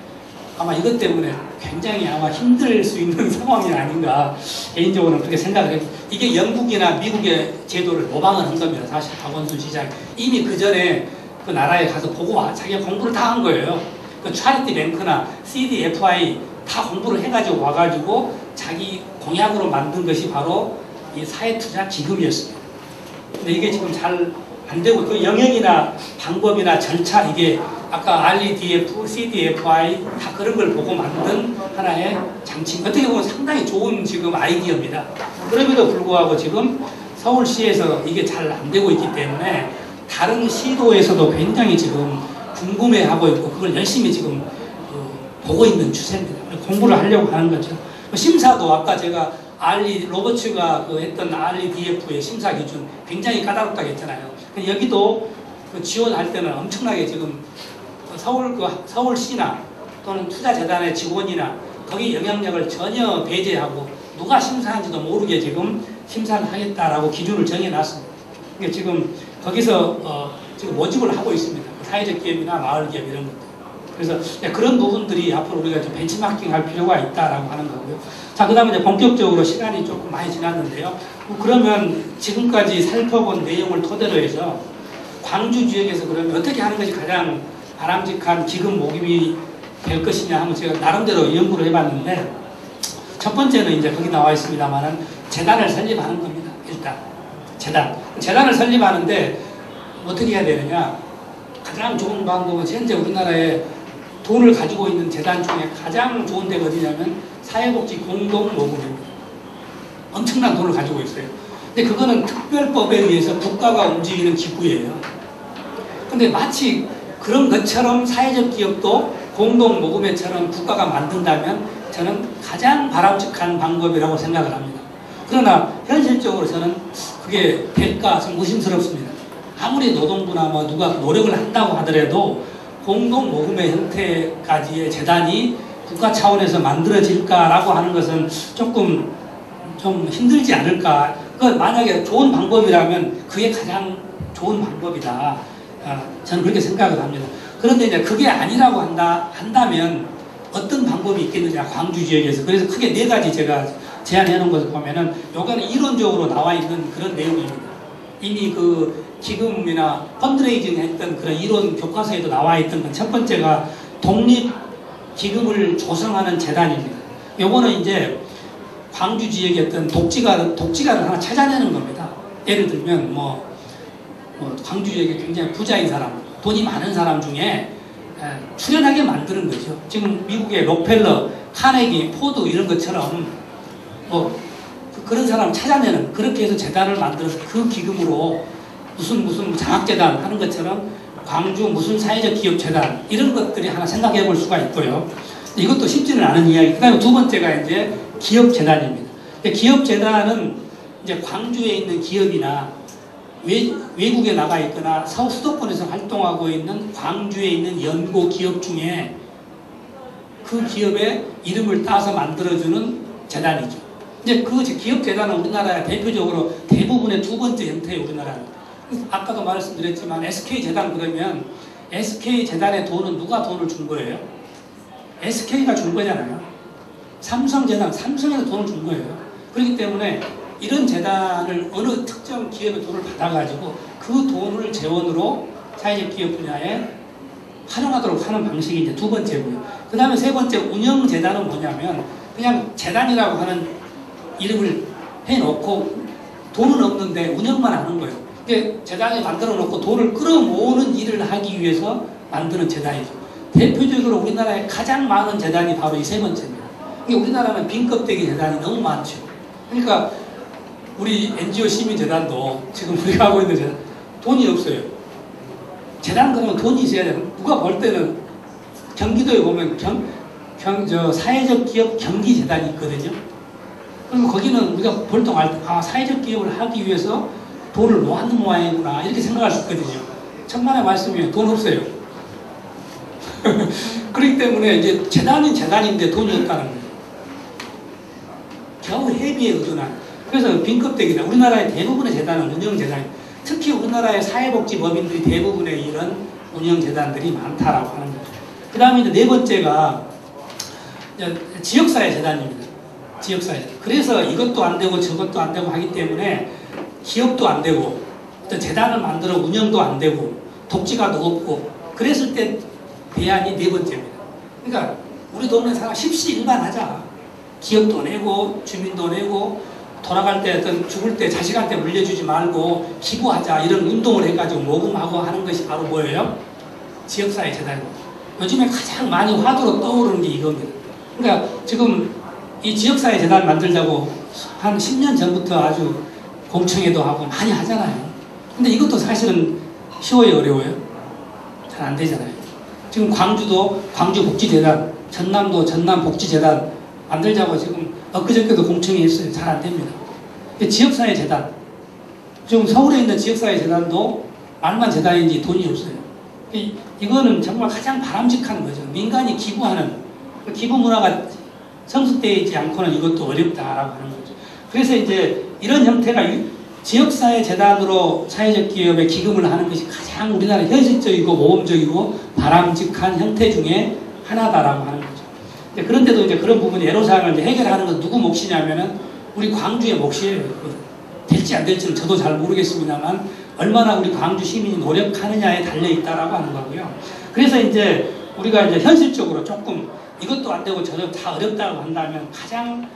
Speaker 3: 아마 이것 때문에 굉장히 아마 힘들 수 있는 상황이 아닌가 개인적으로는 그렇게 생각을 해요. 이게 영국이나 미국의 제도를 모방을 한 겁니다. 사실 박원순 시장이 이미 그 전에 그 나라에 가서 보고 자기가 공부를 다 한 거예요. 그 차리티 뱅크나 CDFI 다 공부를 해가지고 와가지고 자기 공약으로 만든 것이 바로 이 사회투자 기금이었습니다. 근데 이게 지금 잘 안 되고 그 영역이나 방법이나 절차 이게 아까 REDF, CDFI 다 그런 걸 보고 만든 하나의 장치 어떻게 보면 상당히 좋은 지금 아이디어입니다. 그럼에도 불구하고 지금 서울시에서 이게 잘 안 되고 있기 때문에 다른 시도에서도 굉장히 지금 궁금해하고 있고 그걸 열심히 지금 보고 있는 추세입니다. 공부를 하려고 하는 거죠. 심사도 아까 제가 로버츠가 했던 REDF의 심사 기준 굉장히 까다롭다고 했잖아요. 여기도 지원할 때는 엄청나게 지금 서울시나 또는 투자재단의 직원이나 거기 영향력을 전혀 배제하고 누가 심사하는지도 모르게 지금 심사를 하겠다라고 기준을 정해놨습니다. 그러니까 지금 거기서 지금 모집을 하고 있습니다. 사회적 기업이나 마을 기업 이런 것들. 그래서 그런 부분들이 앞으로 우리가 좀 벤치마킹 할 필요가 있다라고 하는 거고요. 자, 그 다음에 이제 본격적으로 시간이 조금 많이 지났는데요. 그러면 지금까지 살펴본 내용을 토대로 해서 광주 지역에서 그러면 어떻게 하는 것이 가장 바람직한 기금 모금이 될 것이냐 하면 제가 나름대로 연구를 해봤는데 첫 번째는 이제 거기 나와 있습니다만은 재단을 설립하는 겁니다. 일단 재단을 설립하는데 어떻게 해야 되느냐 가장 좋은 방법은 현재 우리나라에 돈을 가지고 있는 재단 중에 가장 좋은 데가 어디냐면 사회복지 공동모금입니다. 엄청난 돈을 가지고 있어요. 근데 그거는 특별법에 의해서 국가가 움직이는 기구예요. 근데 마치 그런 것처럼 사회적 기업도 공동모금회처럼 국가가 만든다면 저는 가장 바람직한 방법이라고 생각을 합니다. 그러나 현실적으로 저는 그게 될까 좀 의심스럽습니다. 아무리 노동부나 뭐 누가 노력을 한다고 하더라도 공동모금의 형태까지의 재단이 국가 차원에서 만들어질까라고 하는 것은 조금 좀 힘들지 않을까. 만약에 좋은 방법이라면 그게 가장 좋은 방법이다. 저는 그렇게 생각을 합니다. 그런데 이제 그게 아니라고 한다면 어떤 방법이 있겠느냐, 광주 지역에서. 그래서 크게 4가지 제가 제안해 놓은 것을 보면은 요거는 이론적으로 나와 있는 그런 내용입니다. 이미 그 기금이나 펀드레이징 했던 그런 이론 교과서에도 나와 있던 건 첫 번째가 독립 기금을 조성하는 재단입니다. 요거는 이제 광주 지역의 어떤 독지가를 하나 찾아내는 겁니다. 예를 들면 광주 지역에 굉장히 부자인 사람, 돈이 많은 사람 중에 출연하게 만드는 거죠. 지금 미국의 록펠러, 카네기, 포드 이런 것처럼 그런 사람을 찾아내는 그렇게 해서 재단을 만들어서 그 기금으로 무슨 장학재단 하는 것처럼 광주 무슨 사회적 기업 재단 이런 것들이 하나 생각해 볼 수가 있고요. 이것도 쉽지는 않은 이야기. 그 다음에 두 번째가 이제 기업재단입니다. 기업재단은 이제 광주에 있는 기업이나 외국에 나가 있거나 수도권에서 활동하고 있는 광주에 있는 연고 기업 중에 그 기업의 이름을 따서 만들어주는 재단이죠. 이제 그 기업재단은 우리나라의 대표적으로 대부분의 두 번째 형태의 우리나라는. 아까도 말씀드렸지만 SK재단 그러면 SK재단의 돈은 누가 돈을 준 거예요? SK가 준 거잖아요. 삼성재단, 삼성에서 돈을 준 거예요. 그렇기 때문에 이런 재단을 어느 특정 기업의 돈을 받아가지고 그 돈을 재원으로 사회적 기업 분야에 활용하도록 하는 방식이 이제 두 번째고요. 그 다음에 세 번째 운영재단은 뭐냐면 그냥 재단이라고 하는 이름을 해놓고 돈은 없는데 운영만 하는 거예요. 그러니까 재단에 만들어 놓고 돈을 끌어모으는 일을 하기 위해서 만드는 재단이죠. 대표적으로 우리나라에 가장 많은 재단이 바로 이 세 번째입니다. 그러니까 우리나라는 빈껍데기 재단이 너무 많죠. 그러니까 우리 NGO 시민재단도 지금 우리가 하고 있는 재단 돈이 없어요. 재단 그러면 돈이 있어야 돼요. 누가 볼 때는 경기도에 보면 사회적 기업 경기재단이 있거든요. 그럼 거기는 우리가 보통 사회적 기업을 하기 위해서 돈을 모았는 모양이구나 이렇게 생각할 수 있거든요. 천만의 말씀이에요. 돈 없어요. 그렇기 때문에 이제 재단은 재단인데 돈이 없다는 거예요. 겨우 회비에 의존한. 그래서 빈껍데기다. 우리나라의 대부분의 재단은 운영재단, 특히 우리나라의 사회복지법인들이 대부분의 이런 운영재단들이 많다라고 하는 거죠. 그 다음에 이제 네 번째가 지역사회 재단입니다. 지역사회. 그래서 이것도 안 되고 저것도 안 되고 하기 때문에 기업도 안 되고 또 재단을 만들어 운영도 안 되고 독지가도 없고 그랬을 때 대안이 네 번째입니다. 그러니까 우리 동네 사람 십시일반하자. 기업도 내고 주민도 내고 돌아갈 때 어떤 죽을 때 자식한테 물려주지 말고 기부하자 이런 운동을 해가지고 모금하고 하는 것이 바로 뭐예요? 지역사회 재단입니다. 요즘에 가장 많이 화두로 떠오르는 게 이겁니다. 그러니까 지금 이 지역사회 재단 만들자고 한 10년 전부터 아주 공청회도 하고 많이 하잖아요. 근데 이것도 사실은 쉬워요, 어려워요? 잘 안 되잖아요. 지금 광주도 광주복지재단, 전남도 전남복지재단 만들자고 지금 엊그저께도 공청회 했어요. 잘 안 됩니다. 지역사회 재단, 지금 서울에 있는 지역사회 재단도 말만 재단인지 돈이 없어요. 이거는 정말 가장 바람직한 거죠. 민간이 기부하는 기부 문화가 성숙되어 있지 않고는 이것도 어렵다라고 하는 거죠. 그래서 이제 이런 형태가 지역사회 재단으로 사회적 기업에 기금을 하는 것이 가장 우리나라 현실적이고 모범적이고 바람직한 형태 중에 하나다라고 하는 거죠. 그런데도 이제 그런 부분이 애로사항을 이제 해결하는 건 누구 몫이냐면은 우리 광주의 몫이에요. 될지 안 될지는 저도 잘 모르겠습니다만 얼마나 우리 광주 시민이 노력하느냐에 달려 있다라고 하는 거고요. 그래서 이제 우리가 이제 현실적으로 조금 이것도 안 되고 저도 다 어렵다고 한다면 가장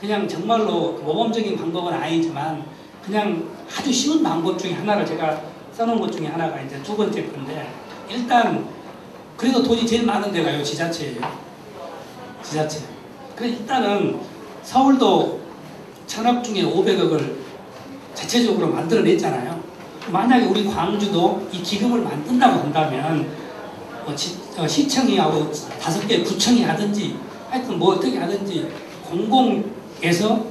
Speaker 3: 그냥 정말로 모범적인 방법은 아니지만 그냥 아주 쉬운 방법 중에 하나를 제가 써놓은 것 중에 하나가 이제 두 번째 건데 일단 그래도 돈이 제일 많은 데가 요 지자체예요. 지자체. 그래서 일단은 서울도 1000억 중에 500억을 자체적으로 만들어냈잖아요. 만약에 우리 광주도 이 기금을 만든다고 한다면 시청이 하고 5개 구청이 하든지 하여튼 뭐 어떻게 하든지 공공에서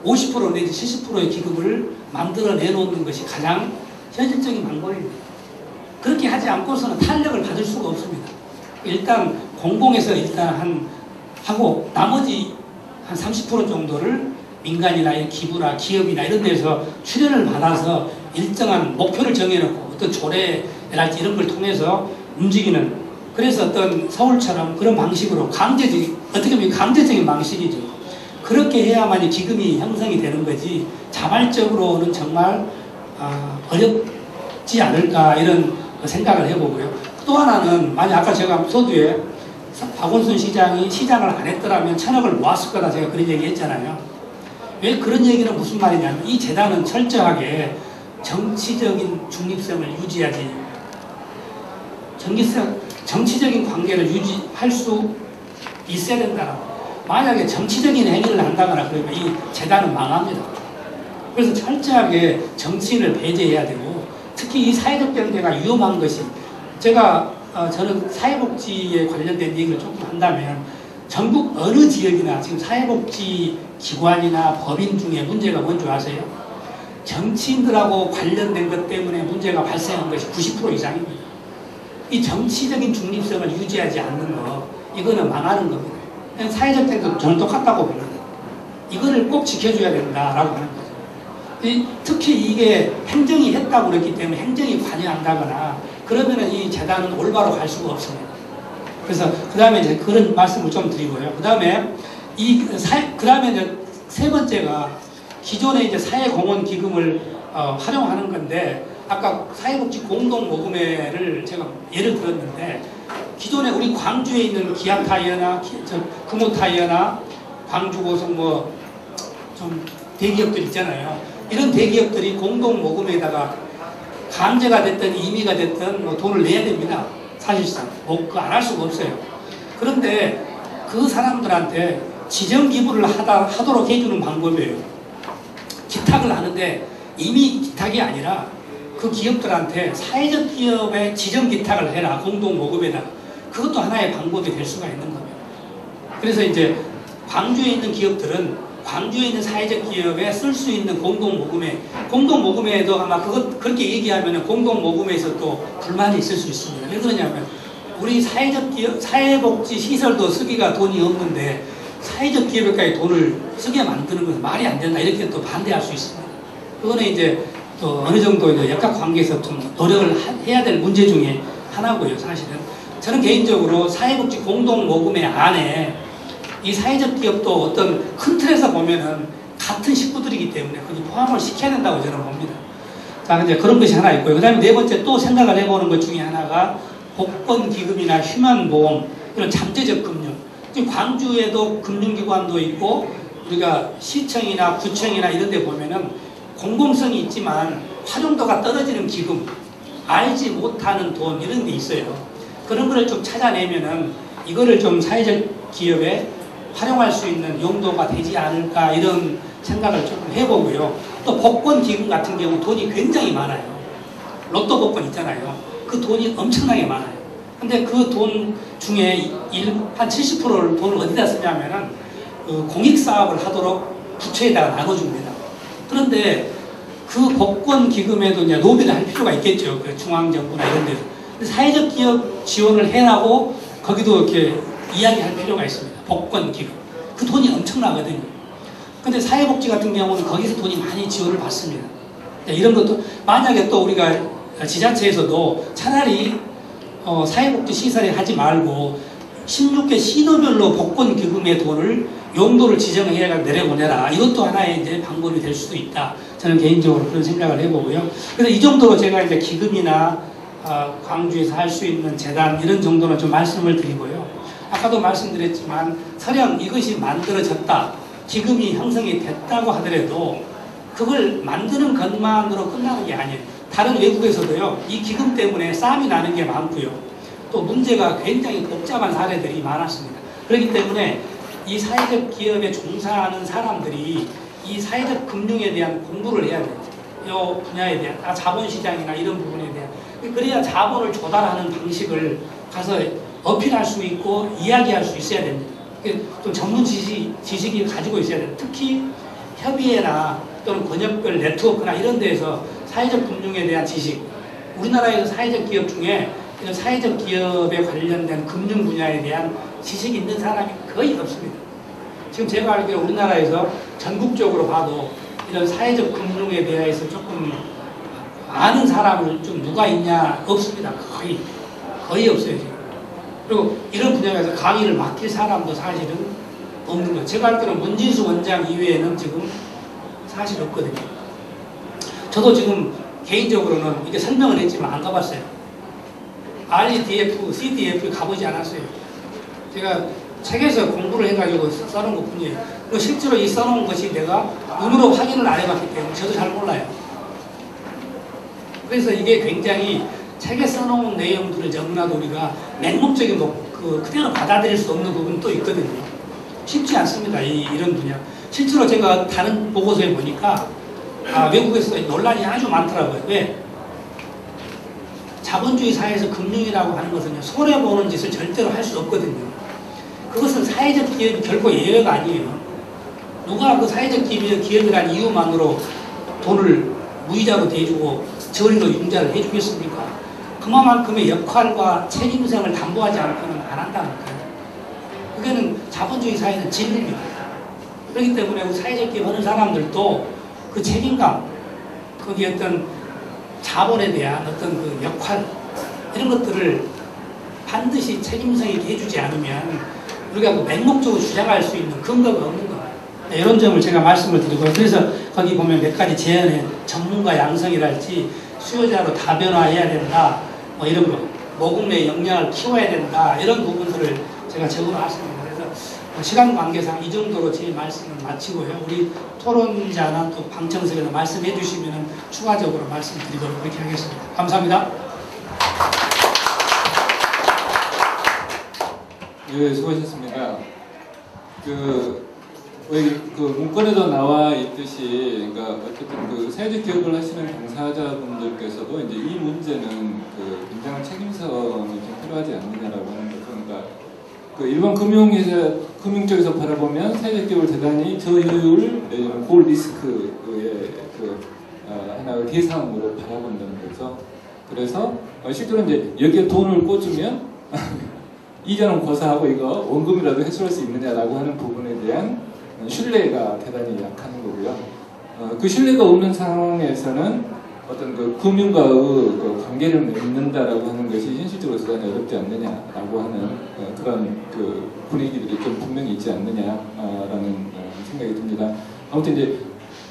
Speaker 3: 50% 내지 70%의 기금을 만들어 내놓는 것이 가장 현실적인 방법입니다. 그렇게 하지 않고서는 탄력을 받을 수가 없습니다. 일단 공공에서 일단 하고 나머지 한 30% 정도를 민간이나 기부나 기업이나 이런 데서 출연을 받아서 일정한 목표를 정해놓고 어떤 조례랄지 이런 걸 통해서 움직이는 그래서 어떤 서울처럼 그런 방식으로 어떻게 보면 강제적인 방식이죠. 그렇게 해야만이 기금이 형성이 되는 거지 자발적으로는 정말 어렵지 않을까 이런 생각을 해보고요. 또 하나는 만약 아까 제가 서두에 박원순 시장이 시장을 안 했더라면 1000억을 모았을 거다 제가 그런 얘기 했잖아요. 왜 그런 얘기는 무슨 말이냐면 이 재단은 철저하게 정치적인 중립성을 유지하지 정치적인 관계를 유지할 수 있어야 된다. 만약에 정치적인 행위를 한다거나 그러면 이 재단은 망합니다. 그래서 철저하게 정치인을 배제해야 되고 특히 이 사회적 경제가 위험한 것이 저는 사회복지에 관련된 얘기를 조금 한다면 전국 어느 지역이나 지금 사회복지 기관이나 법인 중에 문제가 뭔지 아세요? 정치인들하고 관련된 것 때문에 문제가 발생한 것이 90% 이상입니다. 이 정치적인 중립성을 유지하지 않는 거 이거는 망하는 겁니다. 사회적 경제도 저는 똑같다고 봅니다. 이거를 꼭 지켜줘야 된다라고 하는 거죠. 특히 이게 행정이 했다고 그랬기 때문에 행정이 관여한다거나 그러면은 이 재단은 올바로 갈 수가 없습니다. 그래서 그 다음에 이제 그런 말씀을 좀 드리고요. 그 다음에 이제 세 번째가 기존의 이제 사회공헌 기금을 활용하는 건데 아까 사회복지 공동모금회를 제가 예를 들었는데 기존에 우리 광주에 있는 기아타이어나 금호타이어나 광주고속 좀 대기업들 있잖아요. 이런 대기업들이 공동모금회에다가 강제가 됐든 임의가 됐든 돈을 내야 됩니다. 사실상 그거 안 할 수가 없어요. 그런데 그 사람들한테 지정기부를 하도록 해주는 방법이에요. 기탁을 하는데 이미 기탁이 아니라 그 기업들한테 사회적 기업의 지정 기탁을 해라. 공동 모금에다. 그것도 하나의 방법이 될 수가 있는 겁니다. 그래서 이제 광주에 있는 기업들은 광주에 있는 사회적 기업에 쓸 수 있는 공동 모금에도 아마 그렇게 얘기하면 공동 모금에서 또 불만이 있을 수 있습니다. 왜 그러냐면 우리 사회적 기업, 사회복지 시설도 쓰기가 돈이 없는데 사회적 기업에까지 돈을 쓰게 만드는 것은 말이 안 된다. 이렇게 또 반대할 수 있습니다. 그거는 이제 또 어느 정도 이제 역학관계에서 좀 노력을 해야 될 문제 중에 하나고요. 사실은 저는 개인적으로 사회복지 공동 모금의 안에 이 사회적 기업도 어떤 큰 틀에서 보면은 같은 식구들이기 때문에 거기 포함을 시켜야 된다고 저는 봅니다. 자, 이제 그런 것이 하나 있고요. 그 다음에 네 번째 또 생각을 해보는 것 중에 하나가 복권기금이나 휴면보험, 이런 잠재적 금융. 지금 광주에도 금융기관도 있고, 우리가 시청이나 구청이나 이런 데 보면은 공공성이 있지만 활용도가 떨어지는 기금, 알지 못하는 돈, 이런 게 있어요. 그런 거를 좀 찾아내면은 이거를 좀 사회적 기업에 활용할 수 있는 용도가 되지 않을까, 이런 생각을 조금 해보고요. 또 복권기금 같은 경우 돈이 굉장히 많아요. 로또 복권 있잖아요. 그 돈이 엄청나게 많아요. 근데 그 돈 중에 한 70%를 돈을 어디다 쓰냐면은 공익사업을 하도록 부처에다가 나눠줍니다. 그런데 그 복권기금에도 이제 로비를 할 필요가 있겠죠. 그 중앙정부나 이런 데서. 사회적 기업 지원을 해라고 거기도 이렇게 이야기할 필요가 있습니다. 복권기금. 그 돈이 엄청나거든요. 근데 사회복지 같은 경우는 거기서 돈이 많이 지원을 받습니다. 이런 것도 만약에 또 우리가 지자체에서도 차라리 사회복지 시설에 하지 말고 16개 시도별로 복권기금의 돈을 용도를 지정해가 내려보내라. 이것도 하나의 이제 방법이 될 수도 있다. 저는 개인적으로 그런 생각을 해보고요. 그래서 이 정도로 제가 이제 기금이나 광주에서 할 수 있는 재단 이런 정도는 좀 말씀을 드리고요. 아까도 말씀드렸지만 설령 이것이 만들어졌다, 기금이 형성이 됐다고 하더라도 그걸 만드는 것만으로 끝나는 게 아니에요. 다른 외국에서도요, 이 기금 때문에 싸움이 나는 게 많고요. 또 문제가 굉장히 복잡한 사례들이 많았습니다. 그렇기 때문에 이 사회적 기업에 종사하는 사람들이 이 사회적 금융에 대한 공부를 해야 돼요. 이 분야에 대한 자본시장이나 이런 부분에 대한, 그래야 자본을 조달하는 방식을 가서 어필할 수 있고 이야기할 수 있어야 됩니다. 좀 전문 지식이 가지고 있어야 돼요. 특히 협의회나 또는 권역별 네트워크나 이런 데에서 사회적 금융에 대한 지식, 우리나라에서 사회적 기업 중에 이런 사회적 기업에 관련된 금융 분야에 대한 지식이 있는 사람이 거의 없습니다. 지금 제가 알기로 우리나라에서 전국적으로 봐도 이런 사회적 금융에 대해서 조금 아는 사람을 좀 누가 있냐 없습니다. 거의 없어요 지금. 그리고 이런 분야에서 강의를 맡길 사람도 사실은 없는 거예요. 제가 알기로는 문진수 원장 이외에는 지금 사실 없거든요. 저도 지금 개인적으로는 이게 설명을 했지만 안 가봤어요. REDF, CDF 가보지 않았어요. 제가 책에서 공부를 해가지고 써놓은 것 뿐이에요. 그리고 실제로 이 써놓은 것이 내가 눈으로 확인을 안 해봤기 때문에 저도 잘 몰라요. 그래서 이게 굉장히 책에 써놓은 내용들을 너무나도 우리가 맹목적인 그대로 받아들일 수 없는 부분이 또 있거든요. 쉽지 않습니다. 이런 분야. 실제로 제가 다른 보고서에 보니까 외국에서 논란이 아주 많더라고요. 왜? 자본주의 사회에서 금융이라고 하는 것은 손해보는 짓을 절대로 할 수 없거든요. 그것은 사회적 기업이 결코 예외가 아니에요. 누가 그 사회적 기업이라는 이유만으로 돈을 무이자로 대주고 저리로 융자를 해주겠습니까? 그만큼의 역할과 책임성을 담보하지 않고는 안 한다는 거예요. 그게는 자본주의 사회는 진리입니다. 그렇기 때문에 우리 사회적 기업 하는 사람들도 그 책임감, 거기 어떤 자본에 대한 어떤 그 역할, 이런 것들을 반드시 책임성 있게 해주지 않으면 우리가 맹목적으로 주장할 수 있는 근거가 없는 거예요. 이런 점을 제가 말씀을 드리고, 그래서 거기 보면 몇 가지 제안에 전문가 양성이랄지 수요자로 다변화해야 된다, 뭐 이런 거, 모금의 역량을 키워야 된다, 이런 부분들을 제가 적어놨습니다. 그래서 시간 관계상 이 정도로 제 말씀을 마치고요. 우리 토론자나 또 방청석에서 말씀해 주시면 추가적으로 말씀드리도록 그렇게 하겠습니다. 감사합니다.
Speaker 2: 네, 수고하셨습니다. 그 문건에도 나와 있듯이, 그러니까 어쨌든 그 사회적 기업을 하시는 당사자분들께서도 이제 이 문제는 그 굉장한 책임성이 좀 필요하지 않느냐라고 하는 거죠. 그러니까 그 일반 금융 쪽에서 바라보면 사회적 기업을 대단히 저효율 내지는 고 리스크의 그 하나의 대상으로 바라본다는 거죠. 그래서 실제로 이제 여기에 돈을 꽂으면 이자는 고사하고 이거 원금이라도 해소할 수 있느냐라고 하는 부분에 대한 신뢰가 대단히 약한 거고요. 그 신뢰가 없는 상황에서는 어떤 그 금융과의 그 관계를 맺는다라고 하는 것이 현실적으로 대단히 어렵지 않느냐라고 하는 그런 그 분위기들이 좀 분명히 있지 않느냐라는 생각이 듭니다. 아무튼 이제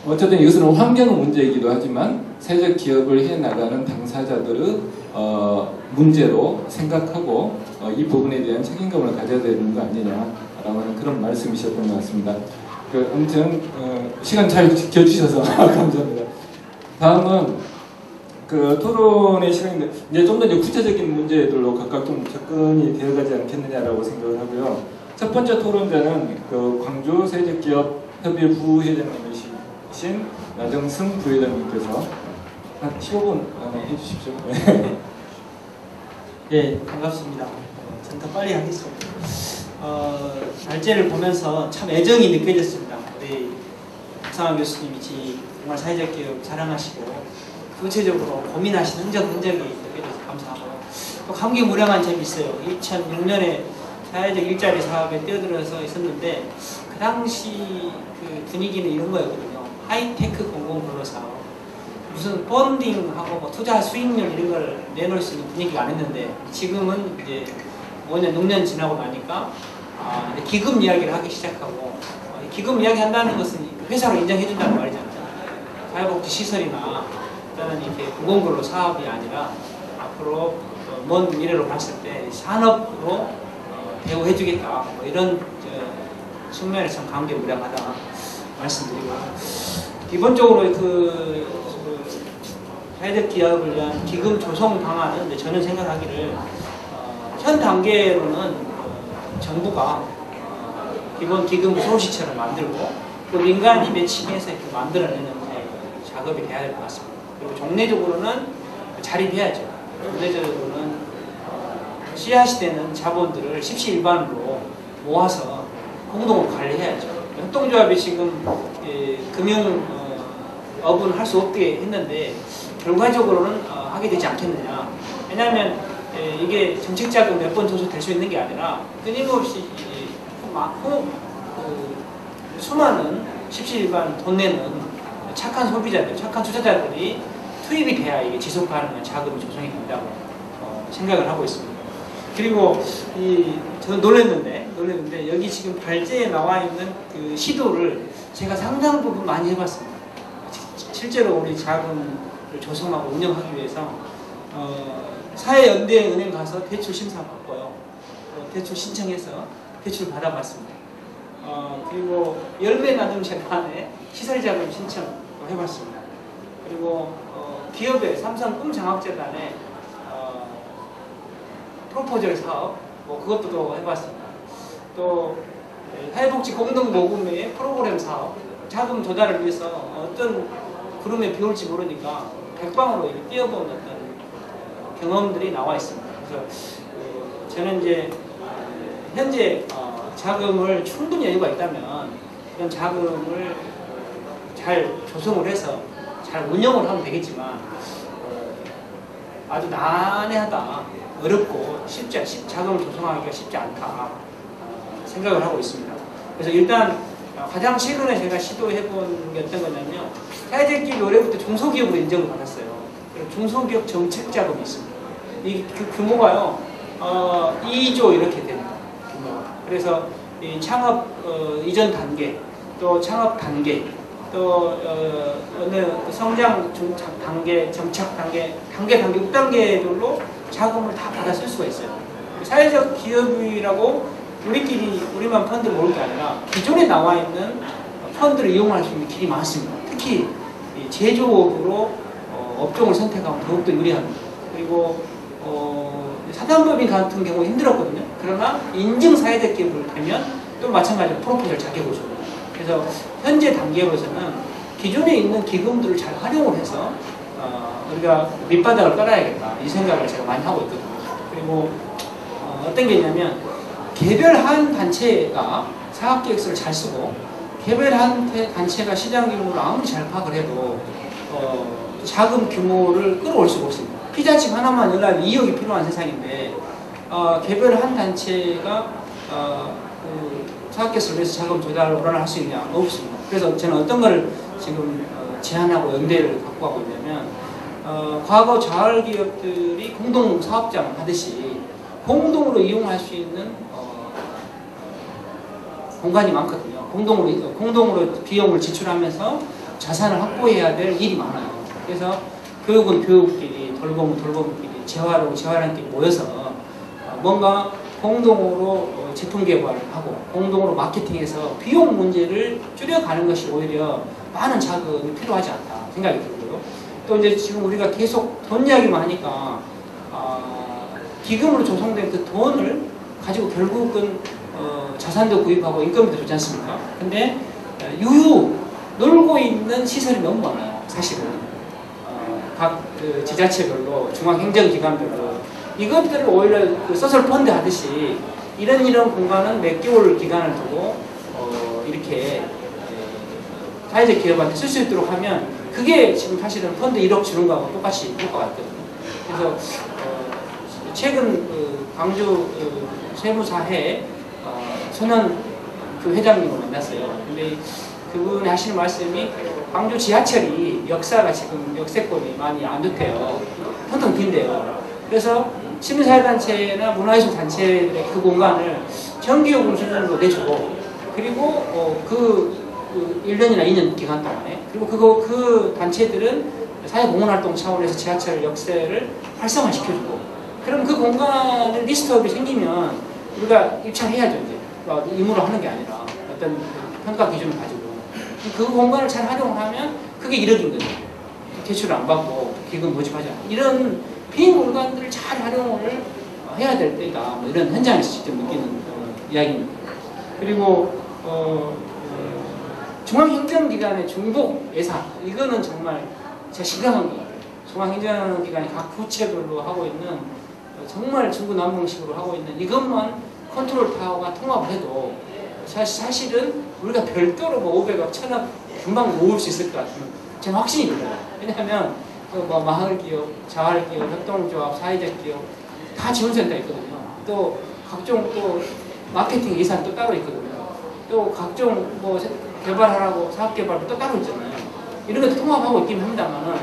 Speaker 2: 어쨌든 이것은 환경 문제이기도 하지만 사회적 기업을 해 나가는 당사자들의 문제로 생각하고 이 부분에 대한 책임감을 가져야 되는 거 아니냐라고 하는 그런 말씀이셨던 것 같습니다. 아무튼 시간 잘 지켜주셔서 감사합니다. 다음은 그 토론의 시간인데 이제 좀 더 구체적인 문제들로 각각 좀 접근이 되어가지 않겠느냐라고 생각을 하고요. 첫 번째 토론자는 그 광주 사회적 기업 협의회 부회장님이신 나정승 부회장님께서 한 15분 해주십시오.
Speaker 4: 네, 반갑습니다. 전 더 빨리 하겠습니다. 발제를 보면서 참 애정이 느껴졌습니다. 우리 박상환 교수님이 정말 사회적 기업 자랑하시고 구체적으로 고민하신 흔적이 느껴져서 감사하고요. 또 감개무량한 점이 있어요. 2006년에 사회적 일자리 사업에 뛰어들어서 있었는데 그 당시 그 분위기는 이런 거였거든요. 하이테크 공공근로사업. 무슨 펀딩하고 뭐 투자 수익률 이런 걸 내놓을 수 있는 분위기가 아니었는데 지금은 이제 5년, 6년 지나고 나니까 이제 기금 이야기를 하기 시작하고 기금 이야기 한다는 것은 회사로 인정해준다는 말이잖아요. 사회복지 시설이나 또는 이렇게 공공근로 사업이 아니라 앞으로 먼 미래로 봤을 때 산업으로 대우해주겠다. 뭐 이런 측면에 참 감개무량하다 말씀드리고 기본적으로 그 사회적 기업을 위한 기금 조성 방안은 저는 생각하기를 현 단계로는 정부가 기본 기금 소시처를 만들고 또 민간이 매칭해서 이렇게 만들어내는 작업이 돼야 될 것 같습니다. 그리고 종래적으로는 자립해야죠. 종래적으로는 씨앗이 되는 자본들을 십시일반으로 모아서 공동으로 관리해야죠. 협동조합이 지금 금융업은 할 수 없게 했는데 결과적으로는 하게 되지 않겠느냐. 왜냐하면 이게 정책자금 몇 번 줘서 될 수 있는 게 아니라 끊임없이 수많은 십시일반 돈 내는 착한 소비자들, 착한 투자자들이 투입이 돼야 이게 지속 가능한 자금이 조성이 된다고 생각을 하고 있습니다. 그리고 저는 놀랐는데 여기 지금 발제에 나와 있는 그 시도를 제가 상당 부분 많이 해봤습니다. 실제로 우리 자금을 조성하고 운영하기 위해서 사회연대은행 가서 대출 심사 받고요. 대출 신청해서 대출 받아봤습니다. 그리고 열매 나눔 재단에 시설자금 신청도 해봤습니다. 그리고 기업의 삼성 꿈장학재단에 프로포절 사업 그것도 또 해봤습니다. 또 사회복지 공동모금회 프로그램 사업 자금 조달을 위해서 어떤 구름에 비올지 모르니까 백방으로 뛰어본 어떤 경험들이 나와 있습니다. 그래서 저는 이제 현재 자금을 충분히 여유가 있다면 그런 자금을 잘 조성을 해서 잘 운영을 하면 되겠지만 아주 난해하다, 어렵고 자금을 조성하기가 쉽지 않다 생각을 하고 있습니다. 그래서 일단 가장 최근에 제가 시도해본 게 어떤 거냐면요. 사회적 기업이 올해부터 중소기업으로 인정을 받았어요. 그리고 중소기업 정책 자금이 있습니다. 이 규모가요 2조 이렇게 됩니다. 그래서 이 창업 이전 단계, 또 창업 단계, 또 어느 성장 단계, 정착 단계, 단계 6단계별로 자금을 다 받아 쓸 수가 있어요. 사회적 기업이라고 우리만 펀드를 모을 게 아니라 기존에 나와 있는 펀드를 이용할 수 있는 길이 많습니다. 특히 제조업으로 업종을 선택하면 더욱더 유리합니다. 그리고 사단법인 같은 경우 힘들었거든요. 그러나 인증 사회적 기업을 되면 또 마찬가지로 프로포절 자격을 주고 그래서 현재 단계로서는 기존에 있는 기금들을 잘 활용을 해서 우리가 밑바닥을 깔아야겠다 이 생각을 제가 많이 하고 있거든요. 그리고 어떤 게 있냐면 개별한 단체가 사업계획서를 잘 쓰고 개별한 단체가 시장 규모를 아무리 잘 파악을 해도 자금 규모를 끌어올 수가 없습니다. 피자집 하나만 열라면 2억이 필요한 세상인데 개별한 단체가 그 사업계획서를 위해서 자금 조달을 할 수 있냐? 없습니다. 그래서 저는 어떤 걸 지금 제안하고 연대를 갖고 가고 있냐면 과거 자활기업들이 공동사업장 하듯이 공동으로 이용할 수 있는 공간이 많거든요. 공동으로 비용을 지출하면서 자산을 확보해야 될 일이 많아요. 그래서 교육은 교육끼리, 돌봄은 돌봄끼리, 재활은 재활한끼리 모여서 뭔가 공동으로 제품 개발을 하고 공동으로 마케팅해서 비용 문제를 줄여가는 것이 오히려 많은 자금이 필요하지 않다 생각이 들고요. 또 이제 지금 우리가 계속 돈 이야기만 하니까 기금으로 조성된 그 돈을 가지고 결국은 자산도 구입하고 인건비도 좋지 않습니까? 근데 유유 놀고 있는 시설이 너무 많아요. 사실은 각 그 지자체별로 중앙행정기관별로 이것들을 오히려 그 소셜 펀드 하듯이 이런 공간은 몇 개월 기간을 두고 이렇게 사회적 기업한테 쓸 수 있도록 하면 그게 지금 사실은 펀드 1억 주는 거하고 똑같이 될 것 같거든요. 그래서 최근 그 광주 세무사회 손현 그 회장님을 만났어요. 근데 그분이 하시는 말씀이 광주 지하철이 역사가 지금 역세권이 많이 안 좋대요. 텅텅 빈대요. 그래서 시민사회단체나 문화예술단체들의 그 공간을 정기요금 수준으로 내주고 그리고 그 1년이나 2년 기간 동안에 그리고 그 단체들은 사회공헌활동 차원에서 지하철 역세를 활성화시켜주고 그럼 그 공간에 리스트업이 생기면 우리가 입찰해야죠. 이제 임무로 하는 게 아니라 어떤 평가 기준을 가지고 그 공간을 잘 활용을 하면 그게 1억인 거죠. 대출을 안 받고 기금 모집하지 않고 이런 빈 공간들을 잘 활용을 해야 될 때다. 뭐 이런 현장에서 직접 느끼는 이야기입니다. 그리고 중앙행정기관의 중복 예산 이거는 정말 제가 심각한 것 같아요. 중앙행정기관이 각 부처별로 하고 있는 정말 중구난방식으로 하고 있는 이것만 컨트롤 타워가 통합을 해도 사실은 우리가 별도로 뭐 500억, 1000억 금방 모을 수 있을 것 같은 저는 확신이 들어요. 왜냐하면 뭐 마을기업, 자활기업, 협동조합, 사회적 기업 다 지원센터 있거든요. 또 각종 또 마케팅 예산 또 따로 있거든요. 또 각종 뭐 개발하라고 사업개발도 또 따로 있잖아요. 이런 것도 통합하고 있긴 합니다만은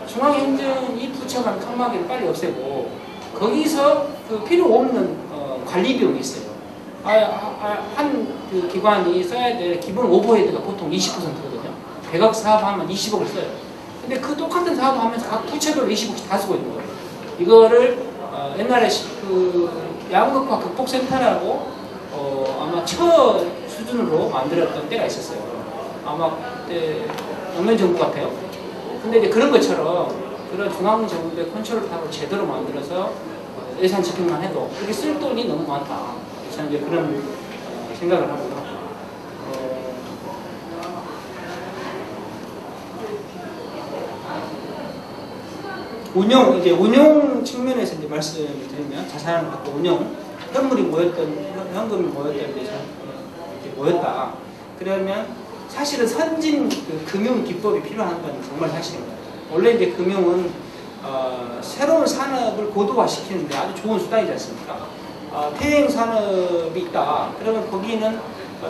Speaker 4: 중앙행정 이 부처 간 칸막이를 빨리 없애고 거기서 그 필요 없는 관리 비용이 있어요. 한 그 기관이 써야 될 기본 오버헤드가 보통 20%거든요. 100억 사업하면 20억을 써요. 근데 그 똑같은 사업하면서 각 부처별로 20억씩 다 쓰고 있는 거예요. 이거를 옛날에 그 양극화 극복센터라고 아마 처 수준으로 만들었던 때가 있었어요. 아마 그때 노무현 정부 같아요. 근데 이제 그런 것처럼 그런 중앙정부의 컨트롤 타워를 제대로 만들어서 예산 집행만 해도 이렇게 쓸 돈이 너무 많다. 저는 이제 그런 생각을 하고요. 운용 측면에서 이제 말씀을 드리면 자산을 갖고 운용, 현금이 모였던 데 모였다. 그러면 사실은 선진 그 금융 기법이 필요한 건 정말 사실입니다. 원래 이제 금융은 새로운 산업을 고도화시키는데 아주 좋은 수단이지 않습니까? 태행 산업이 있다. 그러면 거기는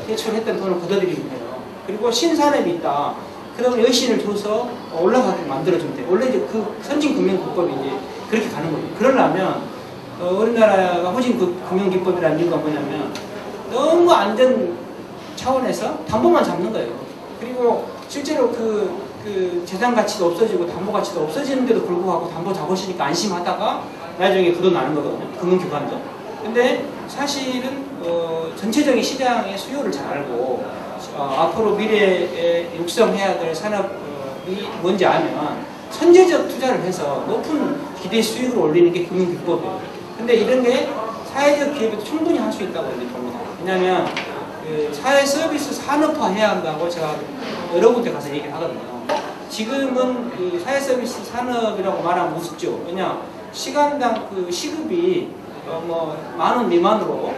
Speaker 4: 대출했던 돈을 걷어들이면 돼요. 그리고 신산업이 있다. 그러면 여신을 줘서 올라가게 만들어주면 돼요. 원래 이제 그 선진 금융 기법이 이제 그렇게 가는 거예요. 그러려면 우리나라가 후진 금융 기법이라는 이유가 뭐냐면 너무 안전 차원에서 담보만 잡는 거예요. 그리고 실제로 그 재산 가치도 없어지고 담보 가치도 없어지는데도 불구하고 담보 잡으시니까 안심하다가 나중에 그 돈 나는 거거든요. 금융기관도. 근데 사실은 전체적인 시장의 수요를 잘 알고 앞으로 미래에 육성해야 될 산업이 뭔지 알면 선제적 투자를 해서 높은 기대 수익을 올리는 게 금융기법이에요. 근데 이런 게 사회적 기업에도 충분히 할 수 있다고 봅니다. 왜냐하면 사회 서비스 산업화해야 한다고 제가 여러 군데 가서 얘기를 하거든요. 지금은 그 사회 서비스 산업이라고 말하면 우습죠. 왜냐 시간당 그 시급이 뭐 10,000원 미만으로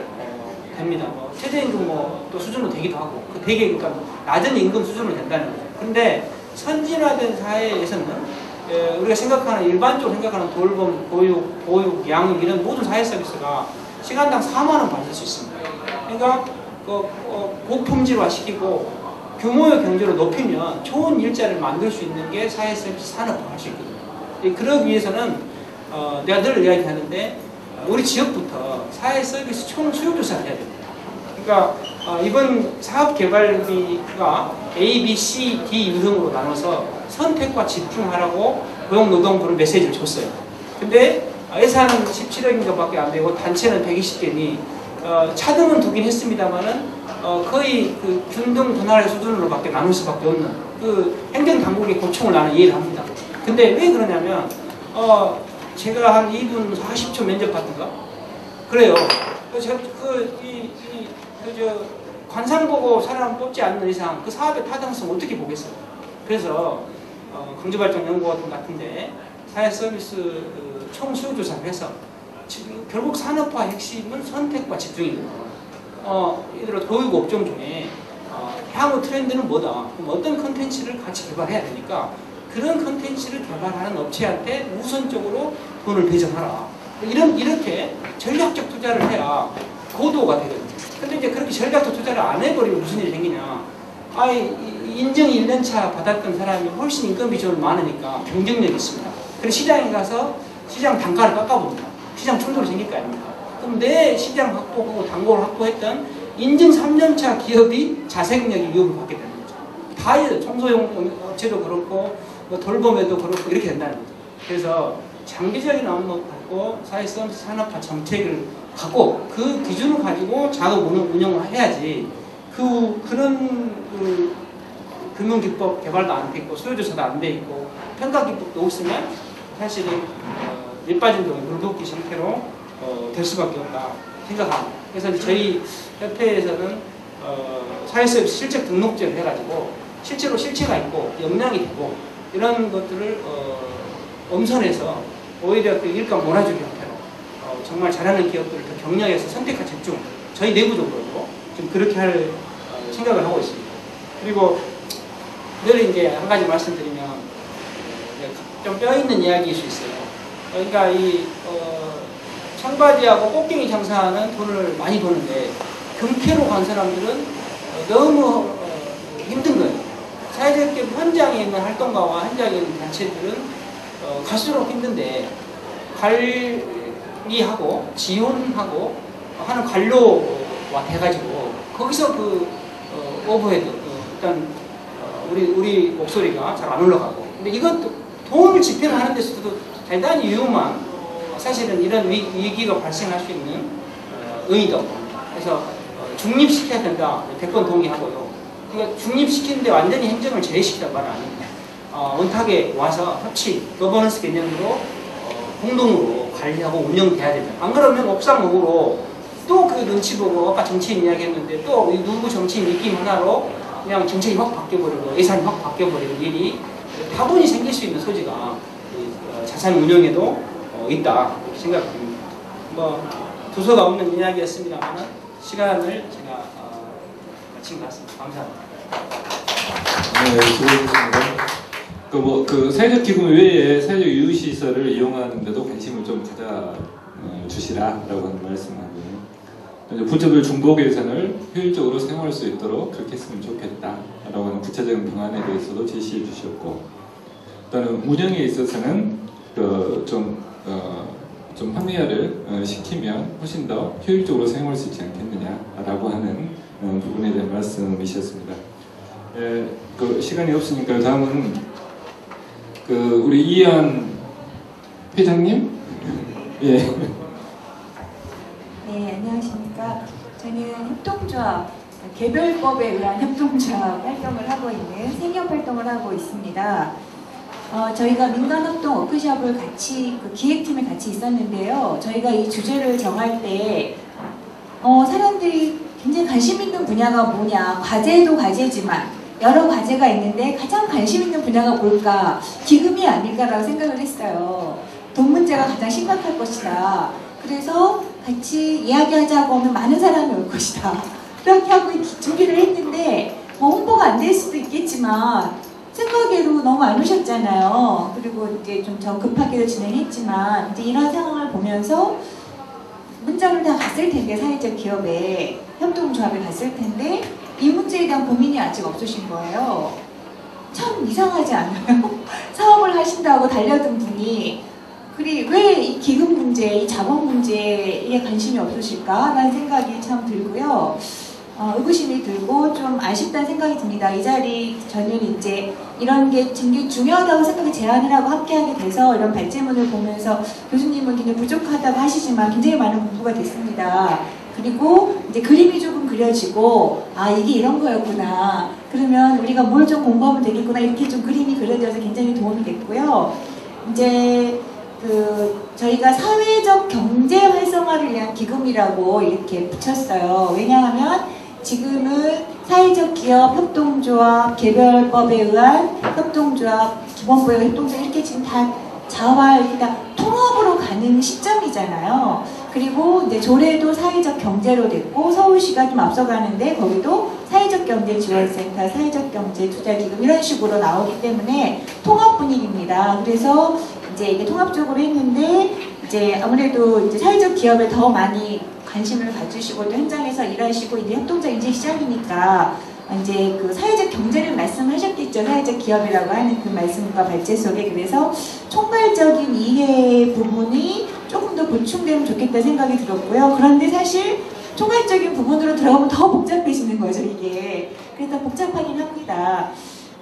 Speaker 4: 됩니다. 뭐 최저임금 뭐 또 수준으로 되기도 하고 그 되게 그러니까 낮은 임금 수준으로 된다는 거죠. 그런데 선진화된 사회에서는 우리가 생각하는 일반적으로 생각하는 돌봄, 보육, 양육 이런 모든 사회 서비스가 시간당 4만 원 받을 수 있습니다. 그러니까 고품질화 시키고 규모의 경제로 높이면 좋은 일자리를 만들 수 있는 게 사회 서비스 산업화할 수 있거든요. 그러기 위해서는 내가 늘 이야기하는데 우리 지역부터 사회 서비스 총 수요 조사를 해야 됩니다. 그러니까 이번 사업개발비가 A, B, C, D 유형으로 나눠서 선택과 집중하라고 고용노동부를 메시지를 줬어요. 근데 예산은 17억인가 밖에 안 되고 단체는 120개니 차등은 두긴 했습니다만은 거의 그 균등 분할 수준으로 밖에 나눌 수밖에 없는 그 행정당국의 고충을 나는 이해를 합니다. 근데 왜 그러냐면 제가 한 2분 40초 면접 받던가 그래요. 제가 관상 보고 사람 뽑지 않는 이상 그 사업의 타당성 어떻게 보겠어요? 그래서 강조발전연구원 같은데 사회 서비스 총 수요 조사를 해서 지금 결국 산업화 핵심은 선택과 집중입니다. 예를 들어 교육 업종 중에 향후 트렌드는 뭐다? 그럼 어떤 컨텐츠를 같이 개발해야 되니까 그런 컨텐츠를 개발하는 업체한테 우선적으로 돈을 배정하라. 이렇게 전략적 투자를 해야 고도가 되거든요. 근데 이제 그렇게 전략적 투자를 안 해버리면 무슨 일이 생기냐? 인증 1년차 받았던 사람이 훨씬 인건비 좀 많으니까 경쟁력이 있습니다. 그래서 시장에 가서 시장 단가를 깎아봅니다. 시장 충돌이 생길 거 아닙니까? 그럼 내 시장 확보하고 단골 확보했던 인증 3년차 기업이 자생력이 위협을 받게 되는 거죠. 다 청소용 업체도 그렇고 뭐 돌봄에도 그렇고 이렇게 된다는 거죠. 그래서 장기적인 업무 갖고 사회 서비스 산업화 정책을 갖고 그 기준을 가지고 작업 운영을 해야지 그런 금융기법 개발도 안 돼 있고 수요조사도 안 돼 있고 평가기법도 없으면 사실은 밑빠진 동에 물붓기 형태로 될 수밖에 없다 생각합니다. 그래서 저희 협회에서는 사회서비스 실적 등록제를 해가지고 실제로 실체가 있고 역량이 되고 이런 것들을 엄선해서 오히려 그 일감 몰아주기 형태로 정말 잘하는 기업들을 더 경력해서 선택과 집중 저희 내부적으로 좀 그렇게 할 생각을 하고 있습니다. 그리고 늘 이제 한 가지 말씀드리면 좀 뼈있는 이야기일 수 있어요. 그러니까 이 청바지하고 꽃갱이 장사하는 돈을 많이 버는데 금캐로 간 사람들은 너무 힘든 거예요. 사회적 기업 현장에 있는 활동가와 현장에 있는 단체들은 갈수록 힘든데 관리하고 지원하고 하는 관료와 돼가지고 거기서 그 오버헤드 일단 우리 목소리가 잘 안 올라가고 근데 이것도 돈을 집행하는 데서도 대단히 유용한 사실은 이런 위기가 발생할 수 있는 의의다. 그래서 중립시켜야 된다. 100번 동의하고요. 그러니까 중립시키는데 완전히 행정을 제외시키란 말은 아닙니다. 원탁에 와서 협치, 거버넌스 개념으로 공동으로 관리하고 운영돼야 됩니다. 안 그러면 옥상으로 또 그 눈치 보고 아까 정치인 이야기했는데 또 누구 정치인 느낌 하나로 그냥 정책이 확 바뀌어버리고 예산이 확 바뀌어버리는 일이 다분히 생길 수 있는 소지가 자산 운영에도 있다 이렇게 생각합니다. 뭐 두서가 없는 이야기였습니다만 시간을 제가 마친 것 같습니다. 감사합니다.
Speaker 2: 네, 수고하셨습니다. 그 사회적 기금 외에 사회적 유휴시설을 이용하는데도 관심을 좀 가져 주시라라고 하는 말씀하고요. 부처별 중복 예산을 효율적으로 사용할 수 있도록 그렇게 했으면 좋겠다라고 하는 구체적인 방안에 대해서도 제시해 주셨고, 또는 운영에 있어서는 좀 합리화를 시키면 훨씬 더 효율적으로 사용할 수 있지 않겠느냐라고 하는 부분에 대한 말씀이셨습니다. 그 시간이 없으니까 다음은 우리 이한 회장님, 예.
Speaker 5: 네, 안녕하십니까. 저는 협동조합, 개별법에 의한 협동조합 활동을 하고 있는 생협활동을 하고 있습니다. 저희가 민간합동 워크숍을 같이, 기획팀에 같이 있었는데요. 저희가 이 주제를 정할 때 사람들이 굉장히 관심 있는 분야가 뭐냐. 과제도 과제지만 여러 과제가 있는데 가장 관심 있는 분야가 뭘까? 기금이 아닐까라고 생각을 했어요. 돈 문제가 가장 심각할 것이다. 그래서 같이 이야기하자고 하면 많은 사람이 올 것이다. 그렇게 하고 준비를 했는데 뭐 홍보가 안 될 수도 있겠지만 생각외로 너무 안 오셨잖아요. 그리고 이제 좀 급하게도 진행했지만 이제 이런 상황을 보면서 문자를 다 갔을 텐데 사회적 기업에 협동조합에 갔을 텐데 이 문제에 대한 고민이 아직 없으신 거예요. 참 이상하지 않아요? 사업을 하신다고 달려든 분이 왜 이 기금 문제, 이 자본 문제에 관심이 없으실까라는 생각이 참 들고요. 의구심이 들고 좀 아쉽다는 생각이 듭니다. 이 자리 저는 이제 이런 게 굉장히 중요하다고 생각이 제안을 하고 함께하게 돼서 이런 발제문을 보면서 교수님은 굉장히 부족하다고 하시지만 굉장히 많은 공부가 됐습니다. 그리고 이제 그림이 조금 그려지고 이게 이런 거였구나. 그러면 우리가 뭘 좀 공부하면 되겠구나. 이렇게 좀 그림이 그려져서 굉장히 도움이 됐고요. 이제 저희가 사회적 경제 활성화를 위한 기금이라고 이렇게 붙였어요. 왜냐하면 지금은 사회적 기업, 협동조합, 개별법에 의한 협동조합, 기본부의 협동조합 이렇게 지금 다 자화 이렇게 다 통합으로 가는 시점이잖아요. 그리고 이제 조례도 사회적 경제로 됐고 서울시가 좀 앞서가는데 거기도 사회적 경제 지원센터, 사회적 경제 투자기금 이런 식으로 나오기 때문에 통합 분위기입니다. 그래서 이제 이게 통합적으로 했는데 이제 아무래도 이제 사회적 기업에 더 많이 관심을 가지시고 또 현장에서 일하시고 이제 협동조합 이제 시작이니까 이제 그 사회적 경제를 말씀하셨겠죠. 사회적 기업이라고 하는 그 말씀과 발제 속에. 그래서 총괄적인 이해 부분이 조금 더 보충되면 좋겠다 생각이 들었고요. 그런데 사실 총괄적인 부분으로 들어가면 더 복잡해지는 거죠, 이게. 그래서 복잡하긴 합니다.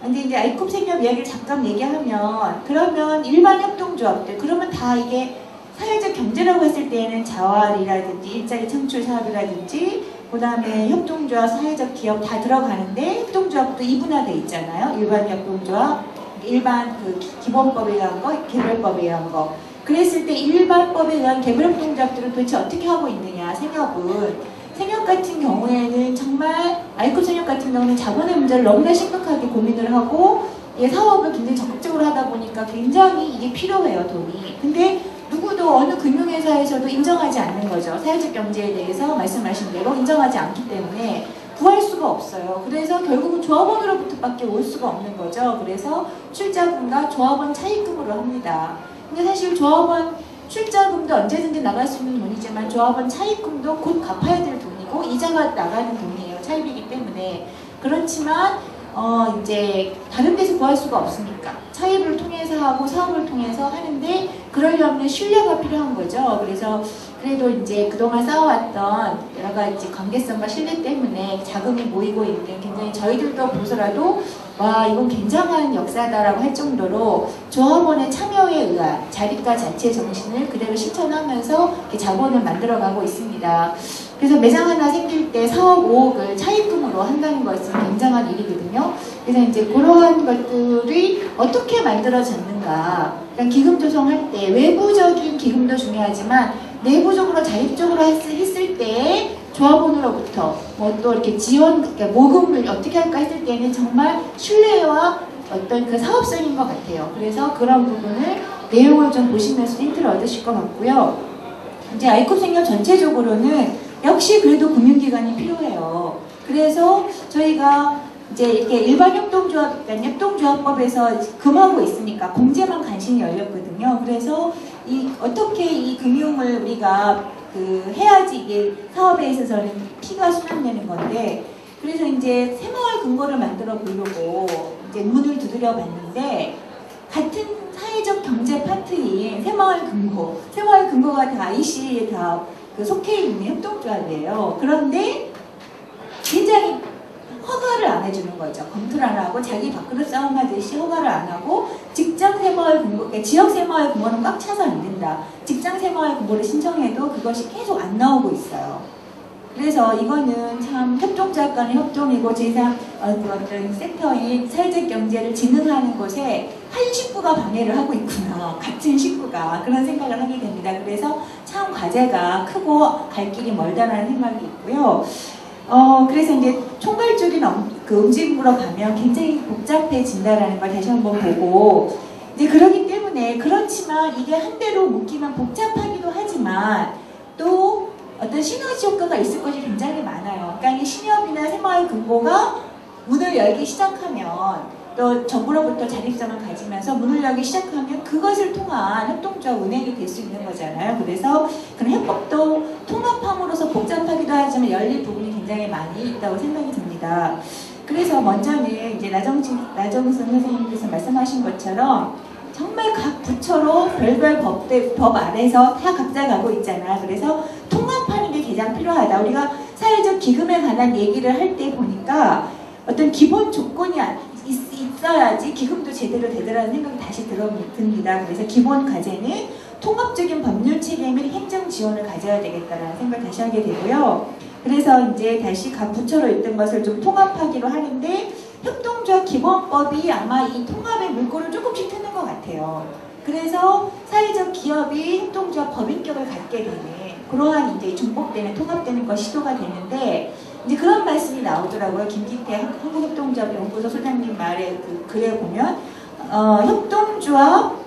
Speaker 5: 근데 이제 아이콥 생협 이야기를 잠깐 얘기하면 그러면 일반 협동조합들 그러면 다 이게 사회적 경제라고 했을 때에는 자활이라든지 일자리 창출 사업이라든지 그 다음에 협동조합, 사회적 기업 다 들어가는데 협동조합도 이분화되어 있잖아요. 일반 협동조합, 일반 그 기본법에 의한 거, 개별법에 의한 거. 그랬을 때 일반법에 의한 개별협동조합들은 도대체 어떻게 하고 있느냐, 생협은. 생협 같은 경우에는 정말 아이콥 생협 같은 경우는 자본의 문제를 너무나 심각하게 고민을 하고 사업을 굉장히 적극적으로 하다 보니까 굉장히 이게 필요해요, 돈이. 근데 누구도 어느 금융회사에서도 인정하지 않는 거죠. 사회적 경제에 대해서 말씀하신 대로 인정하지 않기 때문에 구할 수가 없어요. 그래서 결국은 조합원으로부터밖에 올 수가 없는 거죠. 그래서 출자금과 조합원 차입금으로 합니다. 근데 사실 조합원 출자금도 언제든지 나갈 수 있는 돈이지만 조합원 차입금도 곧 갚아야 될 돈이고 이자가 나가는 돈이에요. 차입이기 때문에. 그렇지만 이제 다른 데서 구할 수가 없으니까 차입을 통해서 하고 사업을 통해서 하는데 그러려면 신뢰가 필요한 거죠. 그래서 그래도 이제 그동안 쌓아왔던 여러 가지 관계성과 신뢰 때문에 자금이 모이고 있는 굉장히 저희들도 보서라도 와 이건 굉장한 역사다라고 할 정도로 조합원의 참여에 의한 자립과 자치의 정신을 그대로 실천하면서 자본을 만들어가고 있습니다. 그래서 매장 하나 생길 때 사업 5억을 차입금으로 한다는 것은 굉장한 일이거든요. 그래서 이제 그러한 것들이 어떻게 만들어졌는가. 그러니까 기금 조성할 때 외부적인 기금도 중요하지만 내부적으로 자립적으로 했을 때 조합원으로부터 뭐 또 이렇게 지원, 그러니까 모금을 어떻게 할까 했을 때는 정말 신뢰와 어떤 그 사업성인 것 같아요. 그래서 그런 부분을 내용을 좀 보시면서 힌트를 얻으실 것 같고요. 이제 아이콥 생협 전체적으로는 역시 그래도 금융기관이 필요해요. 그래서 저희가 이제 이렇게 일반 협동조합, 그러니까 협동조합법에서 금하고 있으니까 공제만 간신히 열렸거든요. 그래서 어떻게 이 금융을 우리가 해야지 이게 사업에 있어서는 피가 순환되는 건데, 그래서 이제 새마을 금고를 만들어 보려고 이제 문을 두드려 봤는데, 같은 사회적 경제 파트인 새마을 금고가 다 IC에 다 속해 있는 협동조합이에요. 그런데 굉장히 허가를 안 해주는 거죠. 검토를 안 하고 자기 밥그릇 싸움하듯이 허가를 안 하고 직장 새마을 금고, 그러니까 지역 새마을 금고는 꽉 차서 안 된다. 직장 새마을 금고를 신청해도 그것이 계속 안 나오고 있어요. 그래서 이거는 참 협동조합 간의 협동이고 제3 어떤 섹터인 사회적 경제를 진흥하는 곳에 한 식구가 방해를 하고 있구나. 같은 식구가. 그런 생각을 하게 됩니다. 그래서 참 과제가 크고 갈 길이 멀다라는 생각이 있고요. 그래서 이제 총괄적인 그 움직임으로 가면 굉장히 복잡해진다라는 걸 다시 한번 보고, 이제 그러기 때문에, 그렇지만 이게 한 대로 묶이면 복잡하기도 하지만 또 어떤 시너지 효과가 있을 것이 굉장히 많아요. 그러니까 이 신협이나 새마을금고가 문을 열기 시작하면, 또 정부로부터 자립성을 가지면서 문을 열기 시작하면 그것을 통한 협동조합 운행이 될 수 있는 거잖아요. 그래서 그런 해법도 통합함으로써 복잡하기도 하지만 열릴 부분이 굉장히 많이 있다고 생각이 듭니다. 그래서 먼저는 이제 나정승 선생님께서 말씀하신 것처럼 정말 각 부처로 별별 법 아래서 다 각자 가고 있잖아. 그래서 통합하는 게 가장 필요하다. 우리가 사회적 기금에 관한 얘기를 할 때 보니까 어떤 기본 조건이 있어야지 기금도 제대로 되더라는 생각이 다시 듭니다. 그래서 기본 과제는 통합적인 법률 체계 및 행정 지원을 가져야 되겠다라는 생각을 다시 하게 되고요. 그래서 이제 다시 각 부처로 있던 것을 좀 통합하기로 하는데, 협동조합 기본법이 아마 이 통합의 물꼬를 조금씩 트는 것 같아요. 그래서 사회적 기업이 협동조합 법인격을 갖게 되는 그러한 이제 중복되는 통합되는 것이 시도가 되는데, 이제 그런 말씀이 나오더라고요. 김기태 한국협동조합연구소 소장님 말에 그 글에 보면 협동조합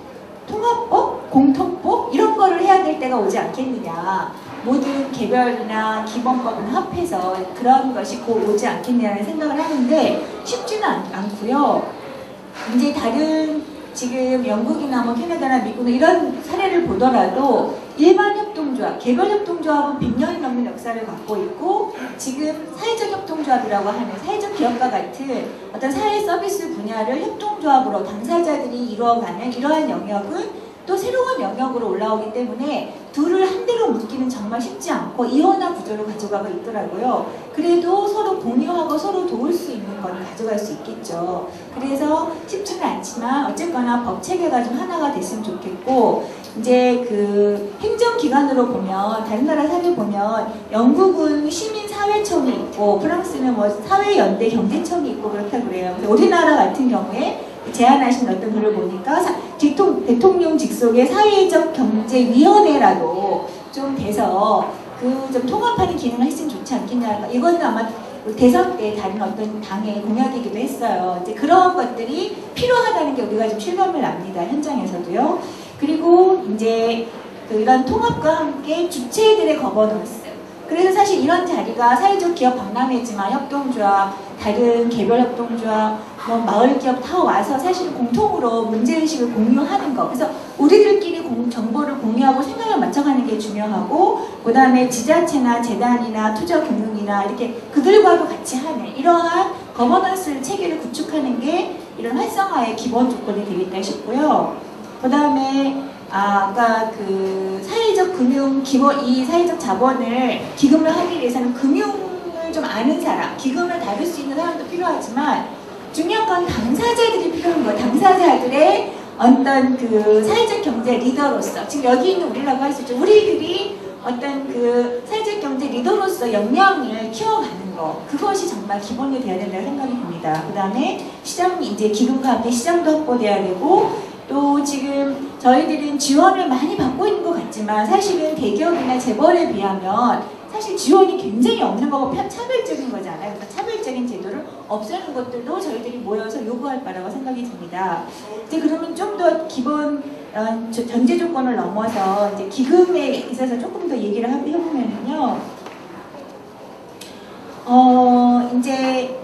Speaker 5: 통합법, 공통법 이런 거를 해야 될 때가 오지 않겠느냐. 모든 개별이나 기본법은 합해서 그런 것이 곧 오지 않겠냐는 생각을 하는데 쉽지는 않고요. 이제 다른 지금 영국이나 뭐 캐나다나 미국이나 이런 사례를 보더라도 일반 협동조합, 개별 협동조합은 100년이 넘는 역사를 갖고 있고, 지금 사회적 협동조합이라고 하는 사회적 기업과 같은 어떤 사회 서비스 분야를 협동조합으로 당사자들이 이루어가는 이러한 영역은 또 새로운 영역으로 올라오기 때문에 둘을 한 대로 묶기는 정말 쉽지 않고 이원화 구조를 가져가고 있더라고요. 그래도 서로 공유하고 서로 도울 수 있는 걸 가져갈 수 있겠죠. 그래서 쉽지는 않지만 어쨌거나 법 체계가 좀 하나가 됐으면 좋겠고, 이제 그 행정기관으로 보면 다른 나라 사례 보면 영국은 시민사회청이 있고 프랑스는 뭐 사회연대 경제청이 있고 그렇다고 그래요. 그래서 우리나라 같은 경우에 제안하신 어떤 글을 보니까 대통령 직속의 사회적 경제위원회라도 좀 돼서 그 좀 통합하는 기능을 했으면 좋지 않겠냐. 이거는 아마 대선 때 다른 어떤 당의 공약이기도 했어요. 이제 그런 것들이 필요하다는 게 우리가 좀 실감을 납니다. 현장에서도요. 그리고 이제 이런 통합과 함께 주체들의 거버넌스. 그래서 사실 이런 자리가 사회적 기업 박람회지만 협동조합, 다른 개별 협동조합, 뭐 마을 기업 다 와서 사실 공통으로 문제의식을 공유하는 거. 그래서 우리들끼리 정보를 공유하고 생각을 맞춰가는 게 중요하고, 그 다음에 지자체나 재단이나 투자금융이나 이렇게 그들과도 같이 하는 이러한 거버넌스 체계를 구축하는 게 이런 활성화의 기본 조건이 되겠다 싶고요. 그 다음에 아까 그 사회적 금융 기본, 이 사회적 자본을 기금을 하기 위해서는 금융을 좀 아는 사람, 기금을 다룰 수 있는 사람도 필요하지만 중요한 건 당사자들이 필요한 거예요. 당사자들의 어떤 그 사회적 경제 리더로서, 지금 여기 있는 우리라고 할 수 있죠. 우리들이 어떤 그 사회적 경제 리더로서 역량을 키워가는 거, 그것이 정말 기본이 돼야 된다고 생각이 듭니다. 그 다음에 시장, 이제 기금과 함께 시장도 확보돼야 되고, 또 지금 저희들은 지원을 많이 받고 있는 것 같지만 사실은 대기업이나 재벌에 비하면 사실 지원이 굉장히 없는 거고 차별적인 거잖아요. 그러니까 차별적인 제도를 없애는 것들도 저희들이 모여서 요구할 바라고 생각이 듭니다. 이제 그러면 좀 더 기본 전제 조건을 넘어서 이제 기금에 있어서 조금 더 얘기를 해보면요. 이제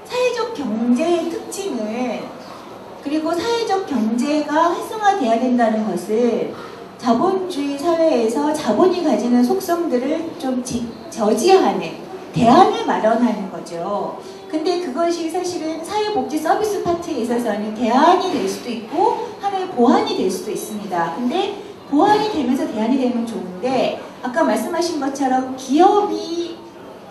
Speaker 5: 사회적 경제의 특징은, 그리고 사회적 경제가 활성화돼야 된다는 것을 자본주의 사회에서 자본이 가지는 속성들을 좀 저지하는 대안을 마련하는 거죠. 근데 그것이 사실은 사회복지 서비스 파트에 있어서는 대안이 될 수도 있고 하나의 보완이 될 수도 있습니다. 근데 보완이 되면서 대안이 되면 좋은데, 아까 말씀하신 것처럼 기업이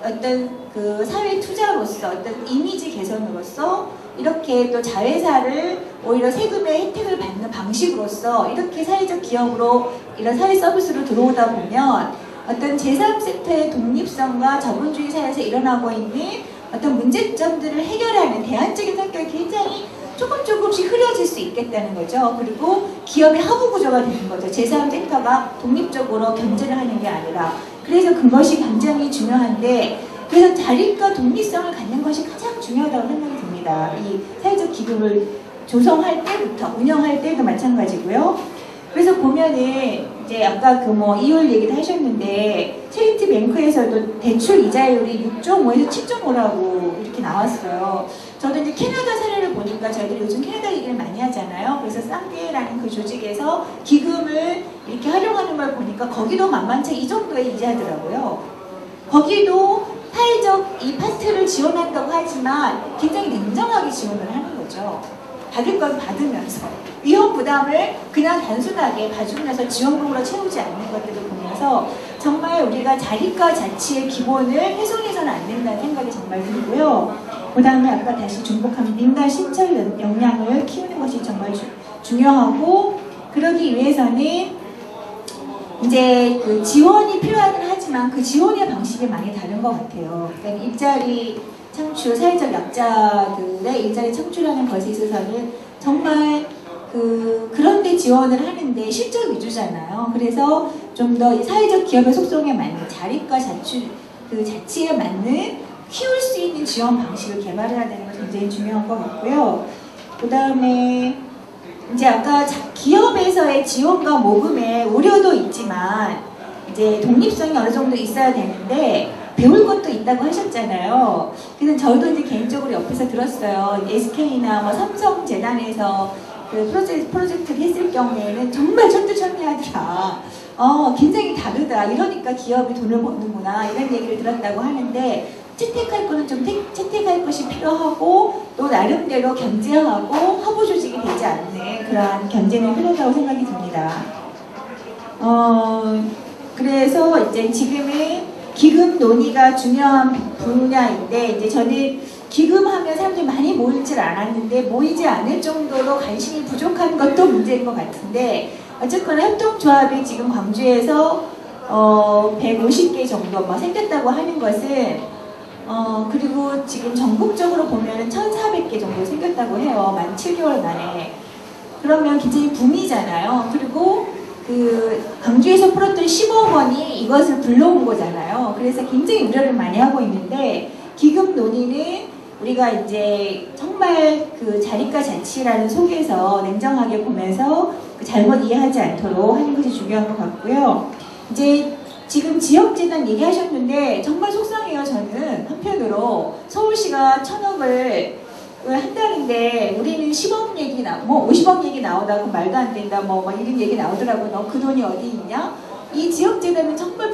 Speaker 5: 어떤 그 사회 투자로서 어떤 이미지 개선으로서 이렇게 또 자회사를 오히려 세금의 혜택을 받는 방식으로서 이렇게 사회적 기업으로 이런 사회 서비스로 들어오다 보면 어떤 제3섹터의 독립성과 자본주의 사회에서 일어나고 있는 어떤 문제점들을 해결하는 대안적인 성격이 굉장히 조금씩 흐려질 수 있겠다는 거죠. 그리고 기업의 하부 구조가 되는 거죠. 제3섹터가 독립적으로 경제를 하는 게 아니라. 그래서 그것이 굉장히 중요한데, 그 그래서 자립과 독립성을 갖는 것이 가장 중요하다고 생각이 듭니다. 이 사회적 기금을 조성할 때부터, 운영할 때도 마찬가지고요. 그래서 보면은 이제 아까 그 뭐 이율 얘기도 하셨는데 체리티 뱅크에서도 대출 이자율이 6.5에서 7.5라고 이렇게 나왔어요. 저도 이제 캐나다 사례를 보니까 저희들이 요즘 캐나다 얘기를 많이 하잖아요. 그래서 쌍계라는 그 조직에서 기금을 이렇게 활용하는 걸 보니까 거기도 만만치 이 정도의 이자더라고요. 거기도 사회적 이 파트를 지원한다고 하지만 굉장히 냉정하게 지원을 하는 거죠. 받을 건 받으면서 위험 부담을 그냥 단순하게 봐주면서 지원금으로 채우지 않는 것들을 보면서 정말 우리가 자립과 자치의 기본을 훼손해서는 안 된다는 생각이 정말 들고요. 그 다음에 아까 다시 중복한 민간 신철 역량을 키우는 것이 정말 중요하고, 그러기 위해서는 이제 그 지원이 필요하긴 하지만 그 지원의 방식이 많이 다른 것 같아요. 그러니까 일자리 창출, 사회적 약자들의 일자리 창출하는 것에 있어서는 정말 그런데 지원을 하는데 실적 위주잖아요. 그래서 좀 더 사회적 기업의 속성에 맞는 자립과 자치에 맞는 키울 수 있는 지원 방식을 개발해야 되는 것이 굉장히 중요한 것 같고요. 그 다음에 이제 아까 기업에서의 지원과 모금에 우려도 있지만 이제 독립성이 어느 정도 있어야 되는데 배울 것도 있다고 하셨잖아요. 그래서 저도 이제 개인적으로 옆에서 들었어요. SK나 뭐 삼성재단에서 그 프로젝트를 했을 경우에는 정말 천투천미하더라. 굉장히 다르다. 이러니까 기업이 돈을 버는구나. 이런 얘기를 들었다고 하는데 채택할 거는 좀 채택할 것이 필요하고 또 나름대로 견제하고 화보 조직이 되지 않는 그러한 견제는 필요하다고 생각이 듭니다. 그래서 이제 지금은 기금 논의가 중요한 분야인데 이제 저는 기금하면 사람들이 많이 모일 줄 알았는데 모이지 않을 정도로 관심이 부족한 것도 문제인 것 같은데 어쨌거나 협동조합이 지금 광주에서 150개 정도 뭐 생겼다고 하는 것은 그리고 지금 전국적으로 보면 1,400개 정도 생겼다고 해요. 만 7개월 만에. 그러면 굉장히 붐이잖아요. 그리고 그 광주에서 풀었던 10억 원이 이것을 불러온 거잖아요. 그래서 굉장히 우려를 많이 하고 있는데 기금 논의는 우리가 이제 정말 그 자립과 자치라는 속에서 냉정하게 보면서 잘못 이해하지 않도록 하는 것이 중요한 것 같고요. 이제 지금 지역재단 얘기하셨는데 정말 속상해요. 저는 한편으로 서울시가 1,000억을 한다는데 우리는 10억 얘기 뭐 50억 얘기 나오다가 말도 안 된다 뭐 이런 얘기 나오더라고. 너 그 돈이 어디 있냐? 이 지역재단은 정말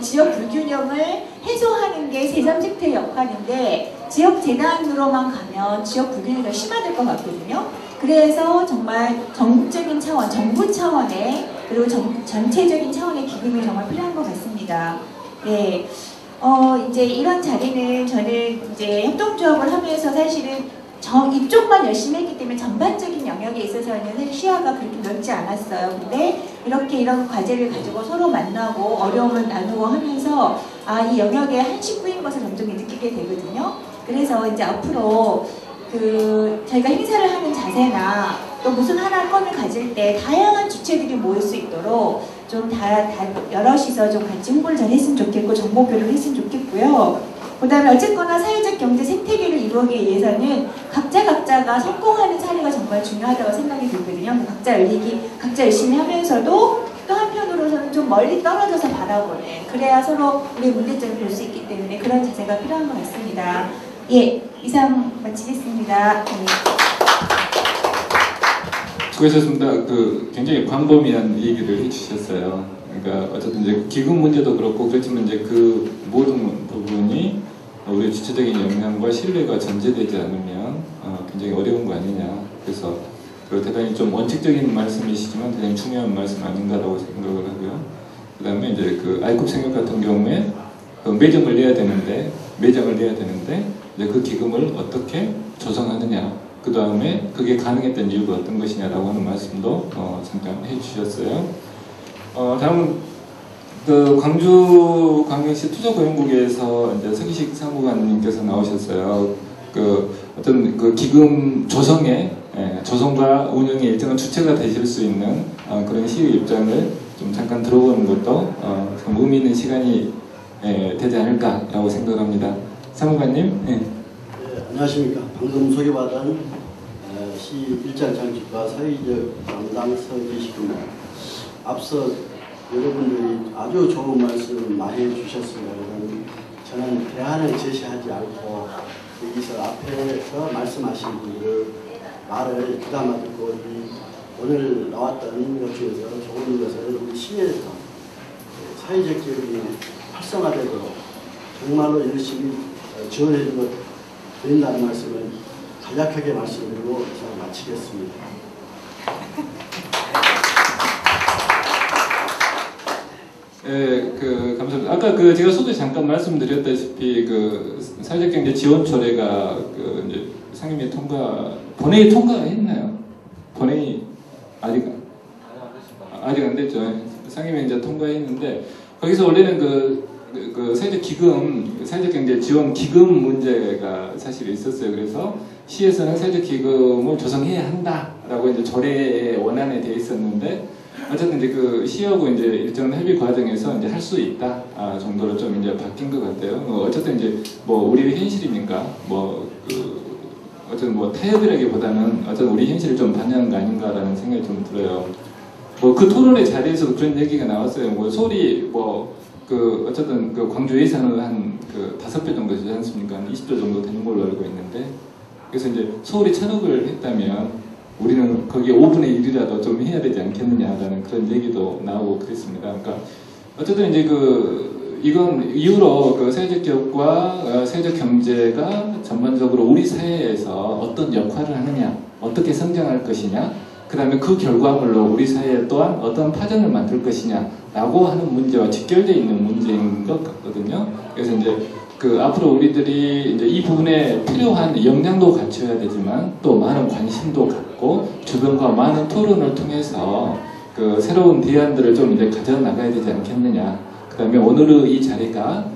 Speaker 5: 지역 불균형을 해소하는 게 제3сек터의 역할인데 지역재단으로만 가면 지역 불균형이 더 심화될 것 같거든요. 그래서 정말 전국적인 차원, 정부 차원의 그리고 전체적인 차원의 기금이 정말 필요한 것 같습니다. 네, 이제 이런 자리는 저는 이제 협동조합을 하면서 사실은 이쪽만 열심히 했기 때문에 전반적인 영역에 있어서는 사실 시야가 그렇게 넓지 않았어요. 근데 이렇게 이런 과제를 가지고 서로 만나고 어려움을 나누고 하면서 이 영역에 한 식구인 것을 점점 느끼게 되거든요. 그래서 이제 앞으로 저희가 행사를 하는 자세나 또 무슨 하나 건을 가질 때 다양한 주체들이 모일 수 있도록 좀 여럿이서 좀 같이 홍보를 잘 했으면 좋겠고 정보 교류를 했으면 좋겠고요. 그 다음에 어쨌거나 사회적 경제 생태계를 이루기 위해서는 각자가 성공하는 사례가 정말 중요하다고 생각이 들거든요. 각자 열심히 하면서도 또 한편으로서는 좀 멀리 떨어져서 바라보는, 그래야 서로 우리의 문제점을 볼 수 있기 때문에 그런 자세가 필요한 것 같습니다. 예, 이상 마치겠습니다. 네.
Speaker 2: 수고하셨습니다. 굉장히 광범위한 얘기를 해주셨어요. 그러니까 어쨌든 이제 기금 문제도 그렇고 그렇지만 이제 그 모든 부분이 우리의 주체적인 역량과 신뢰가 전제되지 않으면 굉장히 어려운 거 아니냐. 그래서 대단히 좀 원칙적인 말씀이시지만 대단히 중요한 말씀 아닌가라고 생각을 하고요. 그 다음에 이제 아이컵 생각 같은 경우에 매장을 내야 되는데 이제 그 기금을 어떻게 조성하느냐. 그 다음에 그게 가능했던 이유가 어떤 것이냐라고 하는 말씀도 잠깐 해주셨어요. 다음은 광주광역시 투자고용국에서 이제 서기식 사무관님께서 나오셨어요. 어떤 기금 조성과 운영의 일정한 주체가 되실 수 있는 그런 시의 입장을 좀 잠깐 들어보는 것도 좀 의미 있는 시간이 되지 않을까라고 생각합니다. 사무관님. 예.
Speaker 6: 네, 안녕하십니까. 방금 소개받은 시 일장 장치과 사회적 담당서 계시군요. 앞서 여러분들이 아주 좋은 말씀 많이 해주셨습니다. 저는 대안을 제시하지 않고 여기서 앞에서 말씀하신 분들 말을 귀담아 듣고 오늘 나왔던 것 중에서 좋은 것은 우리 시에서 사회적 기업이 활성화되도록 정말로 열심히 지원해주고 드린다는 말씀을 간략하게 말씀드리고 제가 마치겠습니다.
Speaker 2: 감사합니다. 아까 제가 소개 잠깐 말씀드렸다시피 사회적 경제 지원 조례가 이제 상임위 본회의 통과했나요? 본회의 아직 안 됐죠. 상임위 이제 통과했는데 거기서 원래는 사회적 기금, 사회적 경제 지원 기금 문제가 사실 있었어요. 그래서 시에서는 사회적 기금을 조성해야 한다라고 이제 조례 원안에 돼 있었는데 어쨌든 이제 시하고 이제 일정 협의 과정에서 이제 할 수 있다 정도로 좀 이제 바뀐 것 같아요. 어쨌든 이제 우리의 현실이니까 어쨌든 타협이라기보다는 어쨌든 우리 현실을 좀 반영한 거 아닌가라는 생각이 좀 들어요. 그 토론의 자리에서도 그런 얘기가 나왔어요. 서울이 어쨌든 광주 예산은 한 5배 정도 되지 않습니까? 한 20조 정도 되는 걸로 알고 있는데 그래서 이제 서울이 1,000억을 했다면 우리는 거기에 5분의 1이라도 좀 해야 되지 않겠느냐라는 그런 얘기도 나오고 그랬습니다. 그러니까 어쨌든 이제 이건 이후로 사회적 기업과 사회적 경제가 전반적으로 우리 사회에서 어떤 역할을 하느냐, 어떻게 성장할 것이냐, 그 다음에 그 결과물로 우리 사회 또한 어떤 파장을 만들 것이냐라고 하는 문제와 직결되어 있는 문제인 것 같거든요. 그래서 이제 앞으로 우리들이 이제 이 부분에 필요한 역량도 갖춰야 되지만 또 많은 관심도 갖고 주변과 많은 토론을 통해서 새로운 대안들을 좀 이제 가져 나가야 되지 않겠느냐. 그 다음에 오늘의 이 자리가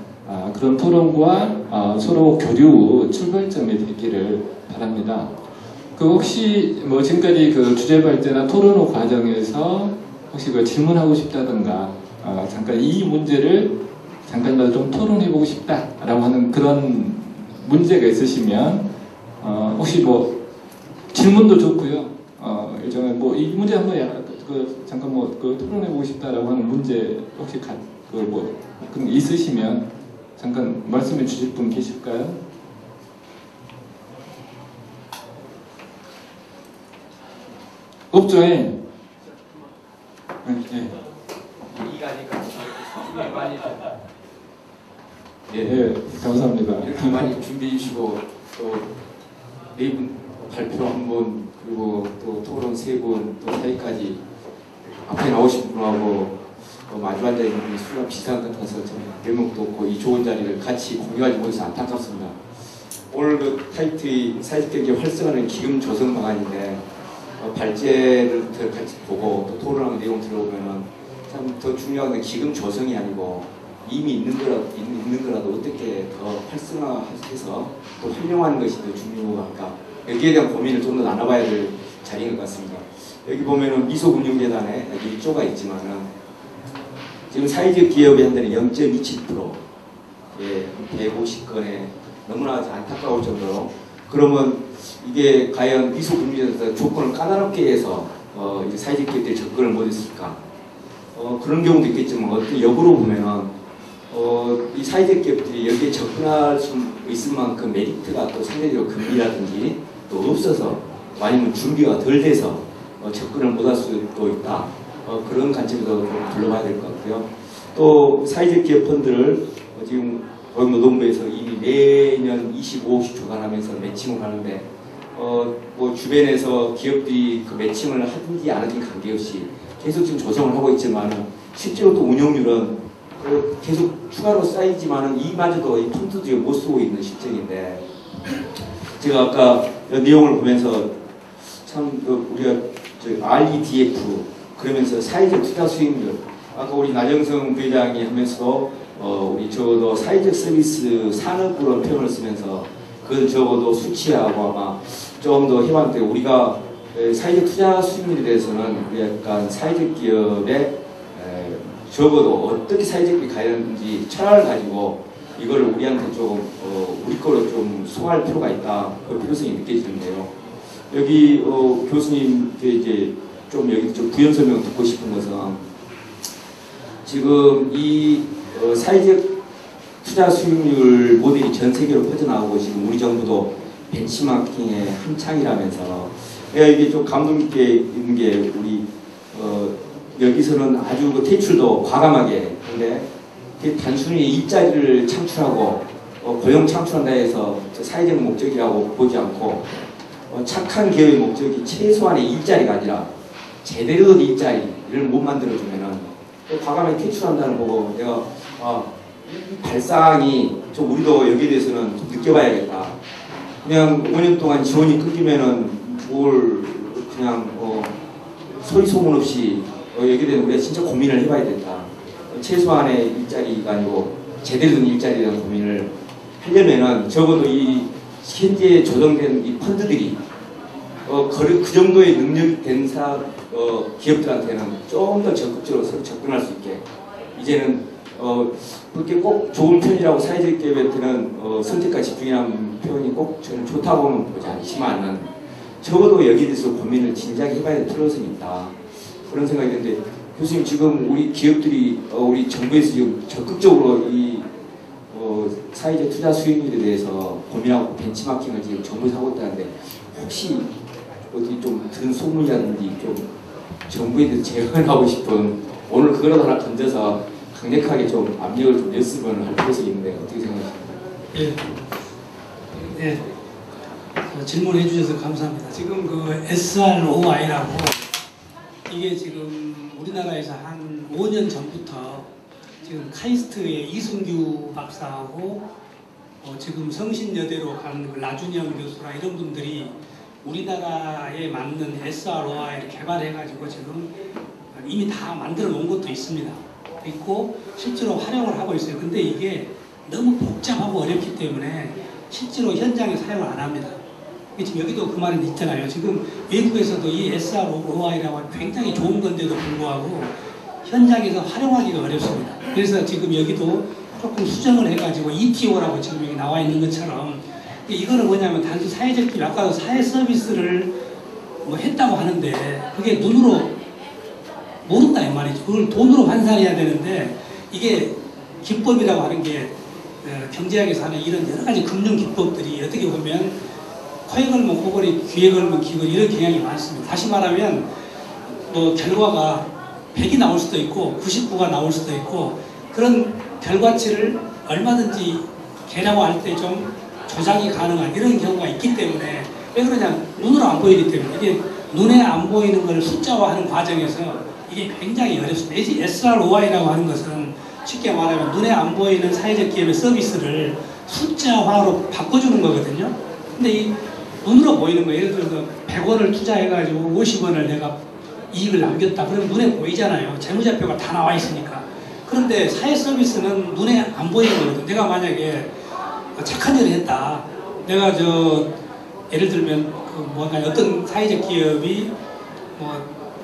Speaker 2: 그런 토론과 서로 교류 출발점이 되기를 바랍니다. 혹시 지금까지 주제 발제나 토론 과정에서 혹시 질문하고 싶다든가 잠깐 이 문제를 잠깐이라도 좀 토론해보고 싶다라고 하는 그런 문제가 있으시면 혹시 질문도 좋고요. 일정한 이 문제 한번 잠깐 토론해보고 싶다라고 하는 문제 혹시 있으시면 잠깐 말씀해 주실 분 계실까요? 없죠. 예. 예, 감사합니다.
Speaker 7: 이렇게 많이 준비해 주시고 또 네 분 발표 한 분 그리고 또 토론 세 분 또 사회까지 앞에 나오신 분하고 또 마주 앉아 있는 분이 수가 비슷한 것 같아서 좀 면목도 없고 이 좋은 자리를 같이 공유하지 못해서 안타깝습니다. 오늘 타이틀이 사회적 경제 활성화는 기금 조성 방안인데 발제를 같이 보고 또 토론하는 내용 들어보면은 참 더 중요한 건 기금 조성이 아니고 이미 있는 거라도 어떻게 더 활성화해서 또 활용하는 것이 더 중요할까 여기에 대한 고민을 좀 더 나눠봐야 될 자리인 것 같습니다. 여기 보면은 미소금융재단에 1조가 있지만은 지금 사회적 기업에 한다는 0.27% 150건에 너무나 안타까울 정도로 그러면 이게 과연 미소금융재단에서 조건을 까다롭게 해서 이제 사회적 기업들이 접근을 못했을까? 그런 경우도 있겠지만 어떤 역으로 보면은 이 사회적 기업들이 여기에 접근할 수 있을 만큼 메리트가 또 상대적으로 금리라든지 또 없어서 아니면 준비가 덜 돼서 접근을 못할 수도 있다. 그런 관점에서 좀 둘러봐야 될 것 같고요. 또 사회적 기업 펀드를 지금 고용노동부에서 이미 매년 25억씩 조달하면서 매칭을 하는데 주변에서 기업들이 그 매칭을 하든지 안 하든지 관계없이 계속 지금 조성을 하고 있지만 실제로 또 운용률은 계속 추가로 쌓이지만은 이마저도 이 펀드들이 못 쓰고 있는 실정인데 제가 아까 내용을 보면서 참 우리가 REDF 그러면서 사회적 투자 수익률 아까 우리 나정성 부회장이 하면서도 우리 적어도 사회적 서비스 산업으로 표현을 쓰면서 그건 적어도 수치하고 아마 좀 더 해봤는데 우리가 사회적 투자 수익률에 대해서는 우리 약간 사회적 기업의 적어도 어떻게 사회적 기업이 가야 하는지 철학을 가지고 이걸 우리한테 좀 우리 거로 좀 소화할 필요가 있다. 그 필요성이 느껴지는데요. 여기 교수님께 이제 좀 여기 좀 부연 설명 듣고 싶은 것은 지금 이 사회적 투자 수익률 모델이 전 세계로 퍼져나오고 지금 우리 정부도 벤치마킹에 한창이라면서 내가 이게 좀 감동 있게 있는 게 우리 여기서는 아주 그 대출도 과감하게 근데 단순히 일자리를 창출하고 고용 창출한다 해서 사회적 목적이라고 보지 않고 착한 기업의 목적이 최소한의 일자리가 아니라 제대로 된 일자리를 못 만들어주면은 과감하게 퇴출한다는 거고 내가 이 발상이 좀 우리도 여기에 대해서는 좀 느껴봐야겠다. 그냥 5년 동안 지원이 끊기면은 뭘 그냥 소리 소문 없이 여기에 대해서 우리가 진짜 고민을 해봐야 된다. 최소한의 일자리가 아니고 제대로 된 일자리에 대한 고민을 하려면은 적어도 이 현재 조정된 이 펀드들이 그 정도의 능력이 된 기업들한테는 좀 더 적극적으로 서로 접근할 수 있게 이제는 그렇게 꼭 좋은 편이라고 사회적 기업한테는 선택과 집중이라는 표현이 꼭 저는 좋다고는 보지 않지만은 적어도 여기에 대해서 고민을 진지하게 해봐야 될 필요성이 있다. 그런 생각이 드는데 교수님 지금 우리 기업들이 우리 정부에서 지금 적극적으로 이 사회적 투자 수익률에 대해서 고민하고 벤치마킹을 지금 정부에서 하고 있다는데 혹시 어디 좀 들은 소문이라든지 좀 정부에 대해서 제언하고 싶은 오늘 그거라도 하나 던져서 강력하게 좀 압력을 좀 냈으면 할 필요성이 있는데 어떻게 생각하십니까?
Speaker 3: 네. 질문해 주셔서 감사합니다. 지금 그 SROI라고 이게 지금 우리나라에서 한 5년 전부터 지금 카이스트의 이승규 박사하고 지금 성신여대로 간 라준영 교수라 이런 분들이 우리나라에 맞는 SROI를 개발해가지고 지금 이미 다 만들어 놓은 것도 있습니다. 있고 실제로 활용을 하고 있어요. 근데 이게 너무 복잡하고 어렵기 때문에 실제로 현장에 사용을 안 합니다. 지금 여기도 그 말이 있잖아요. 지금 외국에서도 이 SROI라고 굉장히 좋은 건데도 불구하고 현장에서 활용하기가 어렵습니다. 그래서 지금 여기도 조금 수정을 해가지고 ETO라고 지금 여기 나와 있는 것처럼 이거는 뭐냐면 단순 사회적 기업, 아까도 사회 서비스를 뭐 했다고 하는데 그게 눈으로 모른다 이 말이죠. 그걸 돈으로 환산해야 되는데 이게 기법이라고 하는 게 경제학에서 하는 이런 여러 가지 금융 기법들이 어떻게 보면 코에 걸면 코걸이, 귀에 걸면 귀걸이 이런 경향이 많습니다. 다시 말하면 뭐 결과가 100이 나올 수도 있고 99가 나올 수도 있고 그런 결과치를 얼마든지 계량화할 때 좀 조작이 가능한 이런 경우가 있기 때문에 왜 그러냐 눈으로 안 보이기 때문에 이게 눈에 안 보이는 걸 숫자화하는 과정에서 이게 굉장히 어렵습니다. 이 SROI라고 하는 것은 쉽게 말하면 눈에 안 보이는 사회적 기업의 서비스를 숫자화로 바꿔주는 거거든요. 근데 이 눈으로 보이는 거 예를 들어서 100원을 투자해가지고 50원을 내가 이익을 남겼다. 그러면 눈에 보이잖아요. 재무제표가 다 나와 있으니까. 그런데 사회 서비스는 눈에 안 보이는 거거든. 내가 만약에 착한 일을 했다. 내가 예를 들면 어떤 사회적 기업이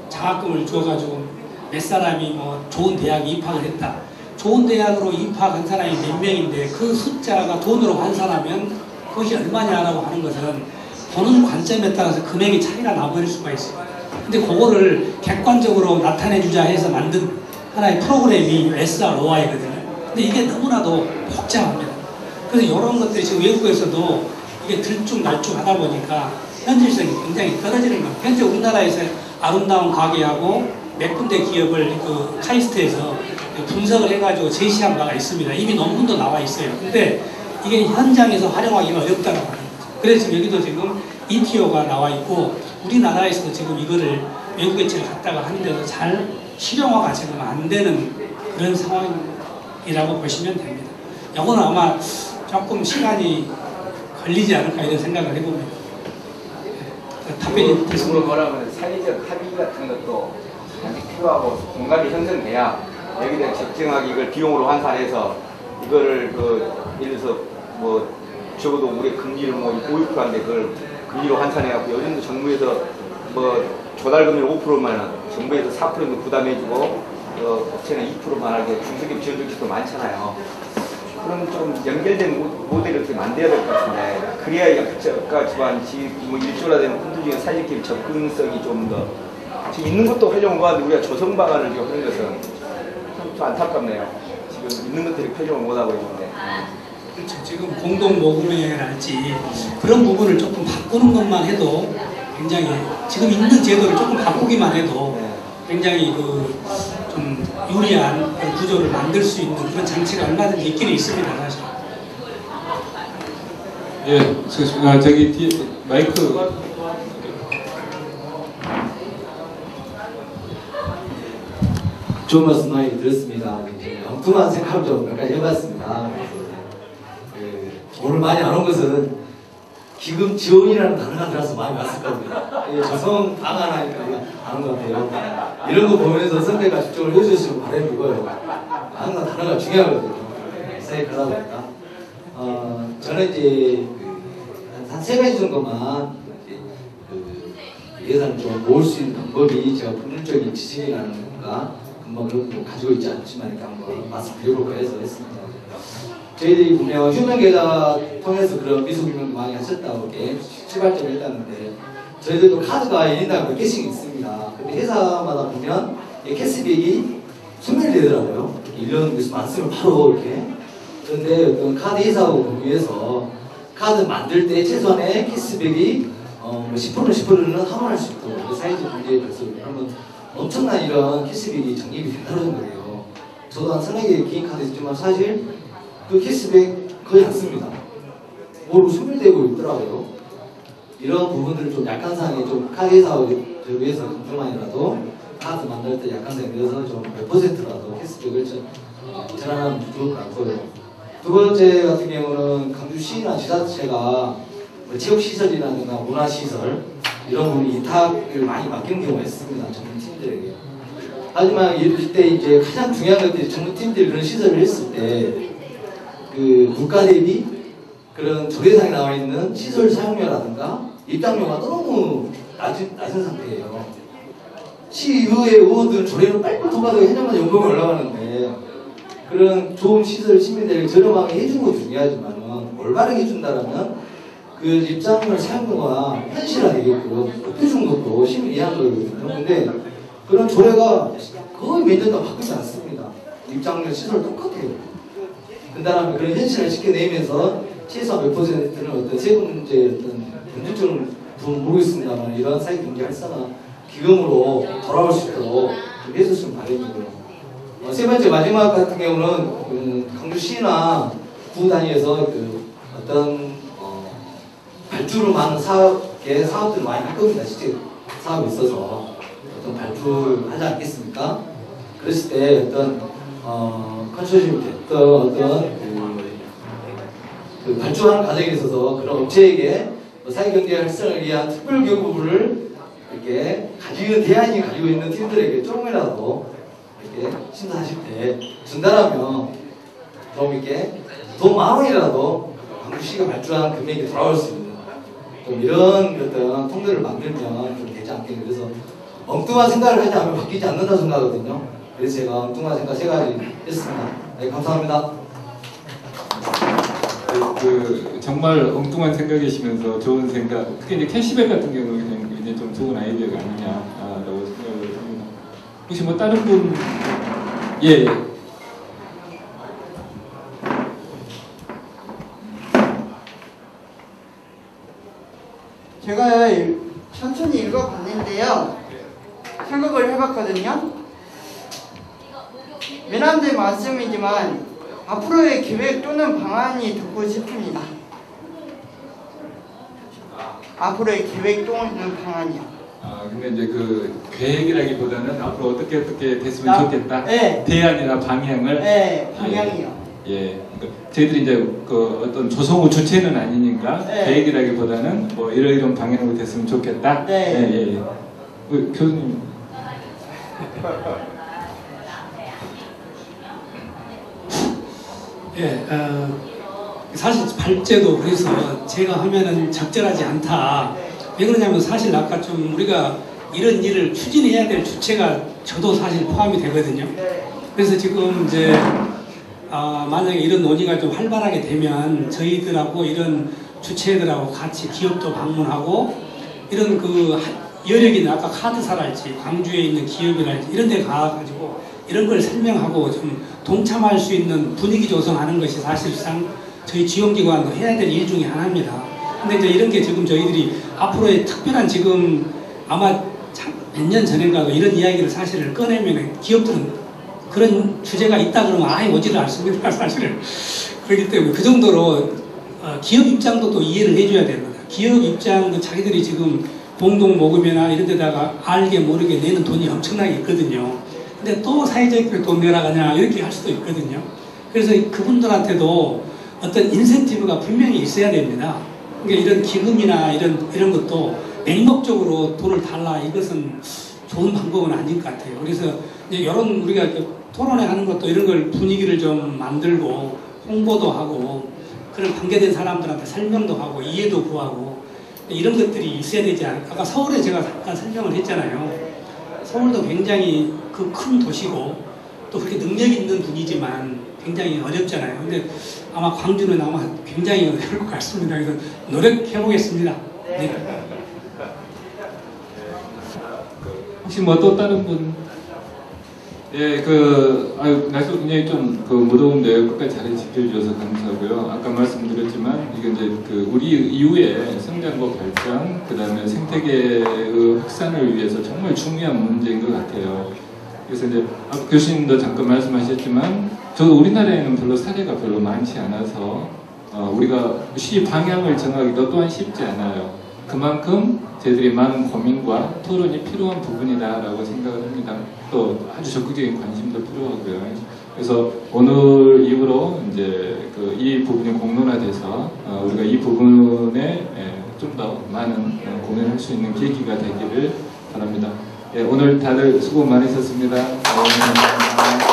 Speaker 3: 장학금을 줘가지고 몇 사람이 좋은 대학에 입학을 했다. 좋은 대학으로 입학한 사람이 몇 명인데 그 숫자가 돈으로 환산하면 그것이 얼마냐라고 하는 것은 보는 관점에 따라서 금액의 차이가 나버릴 수가 있어요. 근데 그거를 객관적으로 나타내주자 해서 만든 하나의 프로그램이 SROI거든요. 근데 이게 너무나도 복잡합니다. 그래서 이런 것들이 지금 외국에서도 이게 들쭉날쭉 하다 보니까 현실성이 굉장히 떨어지는 겁니다. 현재 우리나라에서 아름다운 가게하고 몇 군데 기업을 그 카이스트에서 분석을 해가지고 제시한 바가 있습니다. 이미 논문도 나와 있어요. 근데 이게 현장에서 활용하기가 어렵다고 하는 거죠. 그래서 지금 여기도 지금 ETO가 나와 있고 우리나라에서도 지금 이거를 외국에 지금 갔다가 하는데도 잘 실용화가 지금 안 되는 그런 상황이라고 보시면 됩니다. 이거는 아마 조금 시간이 걸리지 않을까 이런 생각을 해봅니다. 답변이
Speaker 7: 됐습니다. 뭐라면 사회적 합의 같은 것도 아직 필요하고 공감이 형성돼야 여기에 대한 적정하게 이걸 비용으로 환산해서 이거를 예를 들어서 적어도 우리 금리를 5%인데 그걸 금리로 환산해갖고 요즘도 정부에서 조달금리 5%면 정부에서 4% 부담해주고
Speaker 8: 업체는 2%만 하게 중소기업 지원 조치도 많잖아요. 그럼 좀 연결된 모델을 어떻게 만들어야 될 것 같은데, 그래야 아까 지금 뭐 1조나 되는 펀드 중에 사실기업 접근성이 좀 더 지금 있는 것도 활용한 것 같은데 우리가 조성 방안을 지금 하는 것은 좀 안타깝네요. 지금 있는 것들이 활용을 못하고 있는데.
Speaker 3: 그렇죠. 지금 공동 모금회랄지 그런 부분을 조금 바꾸는 것만 해도 굉장히 지금 있는 제도를 조금 바꾸기만 해도 굉장히 좀 유리한 그런 구조를 만들 수 있는 그런 장치가 얼마든지 있기는 있습니다, 사실.
Speaker 2: 예, 저기 뒤에 마이크.
Speaker 9: 좋은 말씀 많이 들었습니다. 엉뚱한 생각을 좀 몇 가지 해봤습니다. 오늘 많이 안 온 것은 기금 지원이라는 단어가 들어서 많이 왔을 겁니다. 조성 방안하니까 안 온 것 같아요. 이런 거 보면서 선배가 집중을 해주시면 바람이고요. 항상 단어가 중요하거든요. 생각하다 보니까. 저는 이제 한 3가지 정도만 예산을 좀 모을 수 있는 방법이 제가 법률적인 지식이라는 건가 금방 그런 거 가지고 있지 않지만 이렇게 한번 말씀드려볼까 해서 했습니다. 저희들이 보면 휴면 계좌 통해서 그런 미수금융 많이 하셨다고 이렇게 출발점을 했다는데 저희들도 카드가 1인당 몇 개씩 있습니다. 근데 회사마다 보면 캐시백이 소멸되더라고요. 1년 안 쓰면 바로 이렇게. 그런데 어떤 카드 회사하고 위해서 카드 만들 때 최소한의 캐시백이 10%는 할인할 수 있도록 사이즈 문제에 대해서 그러면 엄청난 이런 캐시백이 적립이 된다는 거예요. 저도 한 3-4개 개인 카드 있지만 사실 그 캐시백 거의 안 씁니다. 모르고 소멸되고 있더라고요. 이런 부분들을 좀 약한 사항에 좀 카드 회사를 위해서 금주만이라도 카드 만들 때 약한 사항에 넣어서 좀 몇 %라도 캐시백을 전환하면 좋을 것 같고요. 두 번째 같은 경우는 강주시나 지자체가 체육시설이라든가 문화시설 이런 부분이 이탁을 많이 맡기는 경우가 있습니다. 전문팀들에게. 하지만 이때 이제 가장 중요한 것들이 전문팀들이 그런 시설을 했을 때 그 국가 대비 그런 조례상에 나와 있는 시설 사용료라든가 입장료가 너무 낮은 상태예요. 시의회 의원들은 조례를 빨리 통과되고 해야만 연금이 올라가는데 그런 좋은 시설 시민들에게 저렴하게 해주는 것도 중요하지만 올바르게 해준다면 그 입장료를 사용료가 현실화되게끔 높여준 것도 시민이 이해한 거거든요. 근데 그런 조례가 거의 몇 년 다 바뀌지 않습니다. 입장료 시설 똑같아요. 그 다음에 그런 현실을 시켜내면서 최소한 몇 %는 어떤 세금 문제의 어떤 본질적인 부분을 모르겠습니다만 이러한 사회 경제 활성화 기금으로 돌아올 수 있도록 좀 해줬으면 바람이고요. 세 번째 마지막 같은 경우는 강주시나 구 단위에서 그 어떤 발주로 많은 사업들을 많이 할 겁니다. 실제 사업이 있어서 어떤 발주를 하지 않겠습니까? 그랬을 때 어떤 컨소시엄이 됐던 어떤 그 발주하는 과정에 있어서 그런 업체에게 사회경제 활성을 위한 특별교부를 이렇게 가지고 있는 대안이 가지고 있는 팀들에게 조금이라도 이렇게 심사하실 때 준다라면 좀 이렇게 돈 10,000원이라도 강주시가 발주한 금액이 돌아올 수 있는 좀 이런 어떤 통계를 만들면 좀 되지 않겠냐. 그래서 엉뚱한 생각을 하지 않으면 바뀌지 않는다 생각하거든요. 그래서 제가 엉뚱한 생각 3가지 했습니다. 네, 감사합니다.
Speaker 2: 정말 엉뚱한 생각이시면서 좋은 생각, 특히 이제 캐시백 같은 경우는 굉장히 좀 좋은 아이디어가 아니냐라고 생각을 합니다. 혹시 뭐 다른 분? 예.
Speaker 10: 제가 천천히 읽어봤는데요. 생각을 해봤거든요. 매너된 말씀이지만 앞으로의 계획 또는 방안이 듣고 싶습니다. 앞으로의 계획 또는 방안이요.
Speaker 2: 근데 이제 그 계획이라기보다는 앞으로 어떻게 됐으면 좋겠다.
Speaker 10: 네.
Speaker 2: 대안이나 방향을.
Speaker 10: 네, 방향이요.
Speaker 2: 예. 저희들이 이제 그 어떤 조성우 주체는 아니니까
Speaker 10: 네.
Speaker 2: 계획이라기보다는 뭐 이런 방향으로 됐으면 좋겠다.
Speaker 10: 네.
Speaker 2: 예. 교수님.
Speaker 3: 예, 사실 발제도 그래서 제가 하면은 적절하지 않다. 왜 그러냐면 사실 아까 좀 우리가 이런 일을 추진해야 될 주체가 저도 사실 포함이 되거든요. 그래서 지금 이제 만약에 이런 논의가 좀 활발하게 되면 저희들하고 이런 주체들하고 같이 기업도 방문하고 이런 그 여력 있는 아까 카드사랄지 광주에 있는 기업이랄지 이런 데 가가지고 이런 걸 설명하고 좀 동참할 수 있는 분위기 조성하는 것이 사실상 저희 지원기관도 해야 될 일 중에 하나입니다. 근데 이제 이런 게 지금 저희들이 앞으로의 특별한 지금 아마 몇 년 전인가도 이런 이야기를 사실을 꺼내면 기업들은 그런 주제가 있다 그러면 아예 오지를 않습니다. 사실은. 그렇기 때문에 그 정도로 기업 입장도 또 이해를 해줘야 됩니다. 기업 입장도 자기들이 지금 공동 모금이나 이런 데다가 알게 모르게 내는 돈이 엄청나게 있거든요. 근데 또 사회적 돈 내라가냐 이렇게 할 수도 있거든요. 그래서 그분들한테도 어떤 인센티브가 분명히 있어야 됩니다. 그러니까 이런 기금이나 이런 것도 맹목적으로 돈을 달라 이것은 좋은 방법은 아닌 것 같아요. 그래서 이제 이런 우리가 토론회 하는 것도 이런 걸 분위기를 좀 만들고 홍보도 하고 그런 관계된 사람들한테 설명도 하고 이해도 구하고 이런 것들이 있어야 되지 않을까. 아까 서울에 제가 잠깐 설명을 했잖아요. 서울도 굉장히 그 큰 도시고 또 그렇게 능력 있는 분이지만 굉장히 어렵잖아요. 근데 아마 광주는 아마 굉장히 어려울 것 같습니다. 그래서 노력해 보겠습니다. 네.
Speaker 2: 혹시 뭐 또 다른 분? 예, 날씨 굉장히 좀 무더운데 끝까지 잘 지켜주셔서 감사하고요. 아까 말씀드렸지만 이게 이제 우리 이후에 성장과 발전, 그 다음에 생태계의 확산을 위해서 정말 중요한 문제인 것 같아요. 그래서 이제 아까 교수님도 잠깐 말씀하셨지만 저도 우리나라에는 별로 사례가 별로 많지 않아서 우리가 시 방향을 정하기도 또한 쉽지 않아요. 그만큼 저희들이 많은 고민과 토론이 필요한 부분이다라고 생각을 합니다. 또 아주 적극적인 관심도 필요하고요. 그래서 오늘 이후로 이제 이 부분이 공론화돼서 우리가 이 부분에 좀 더 많은 고민할 수 있는 계기가 되기를 바랍니다. 오늘 다들 수고 많으셨습니다. 감사합니다.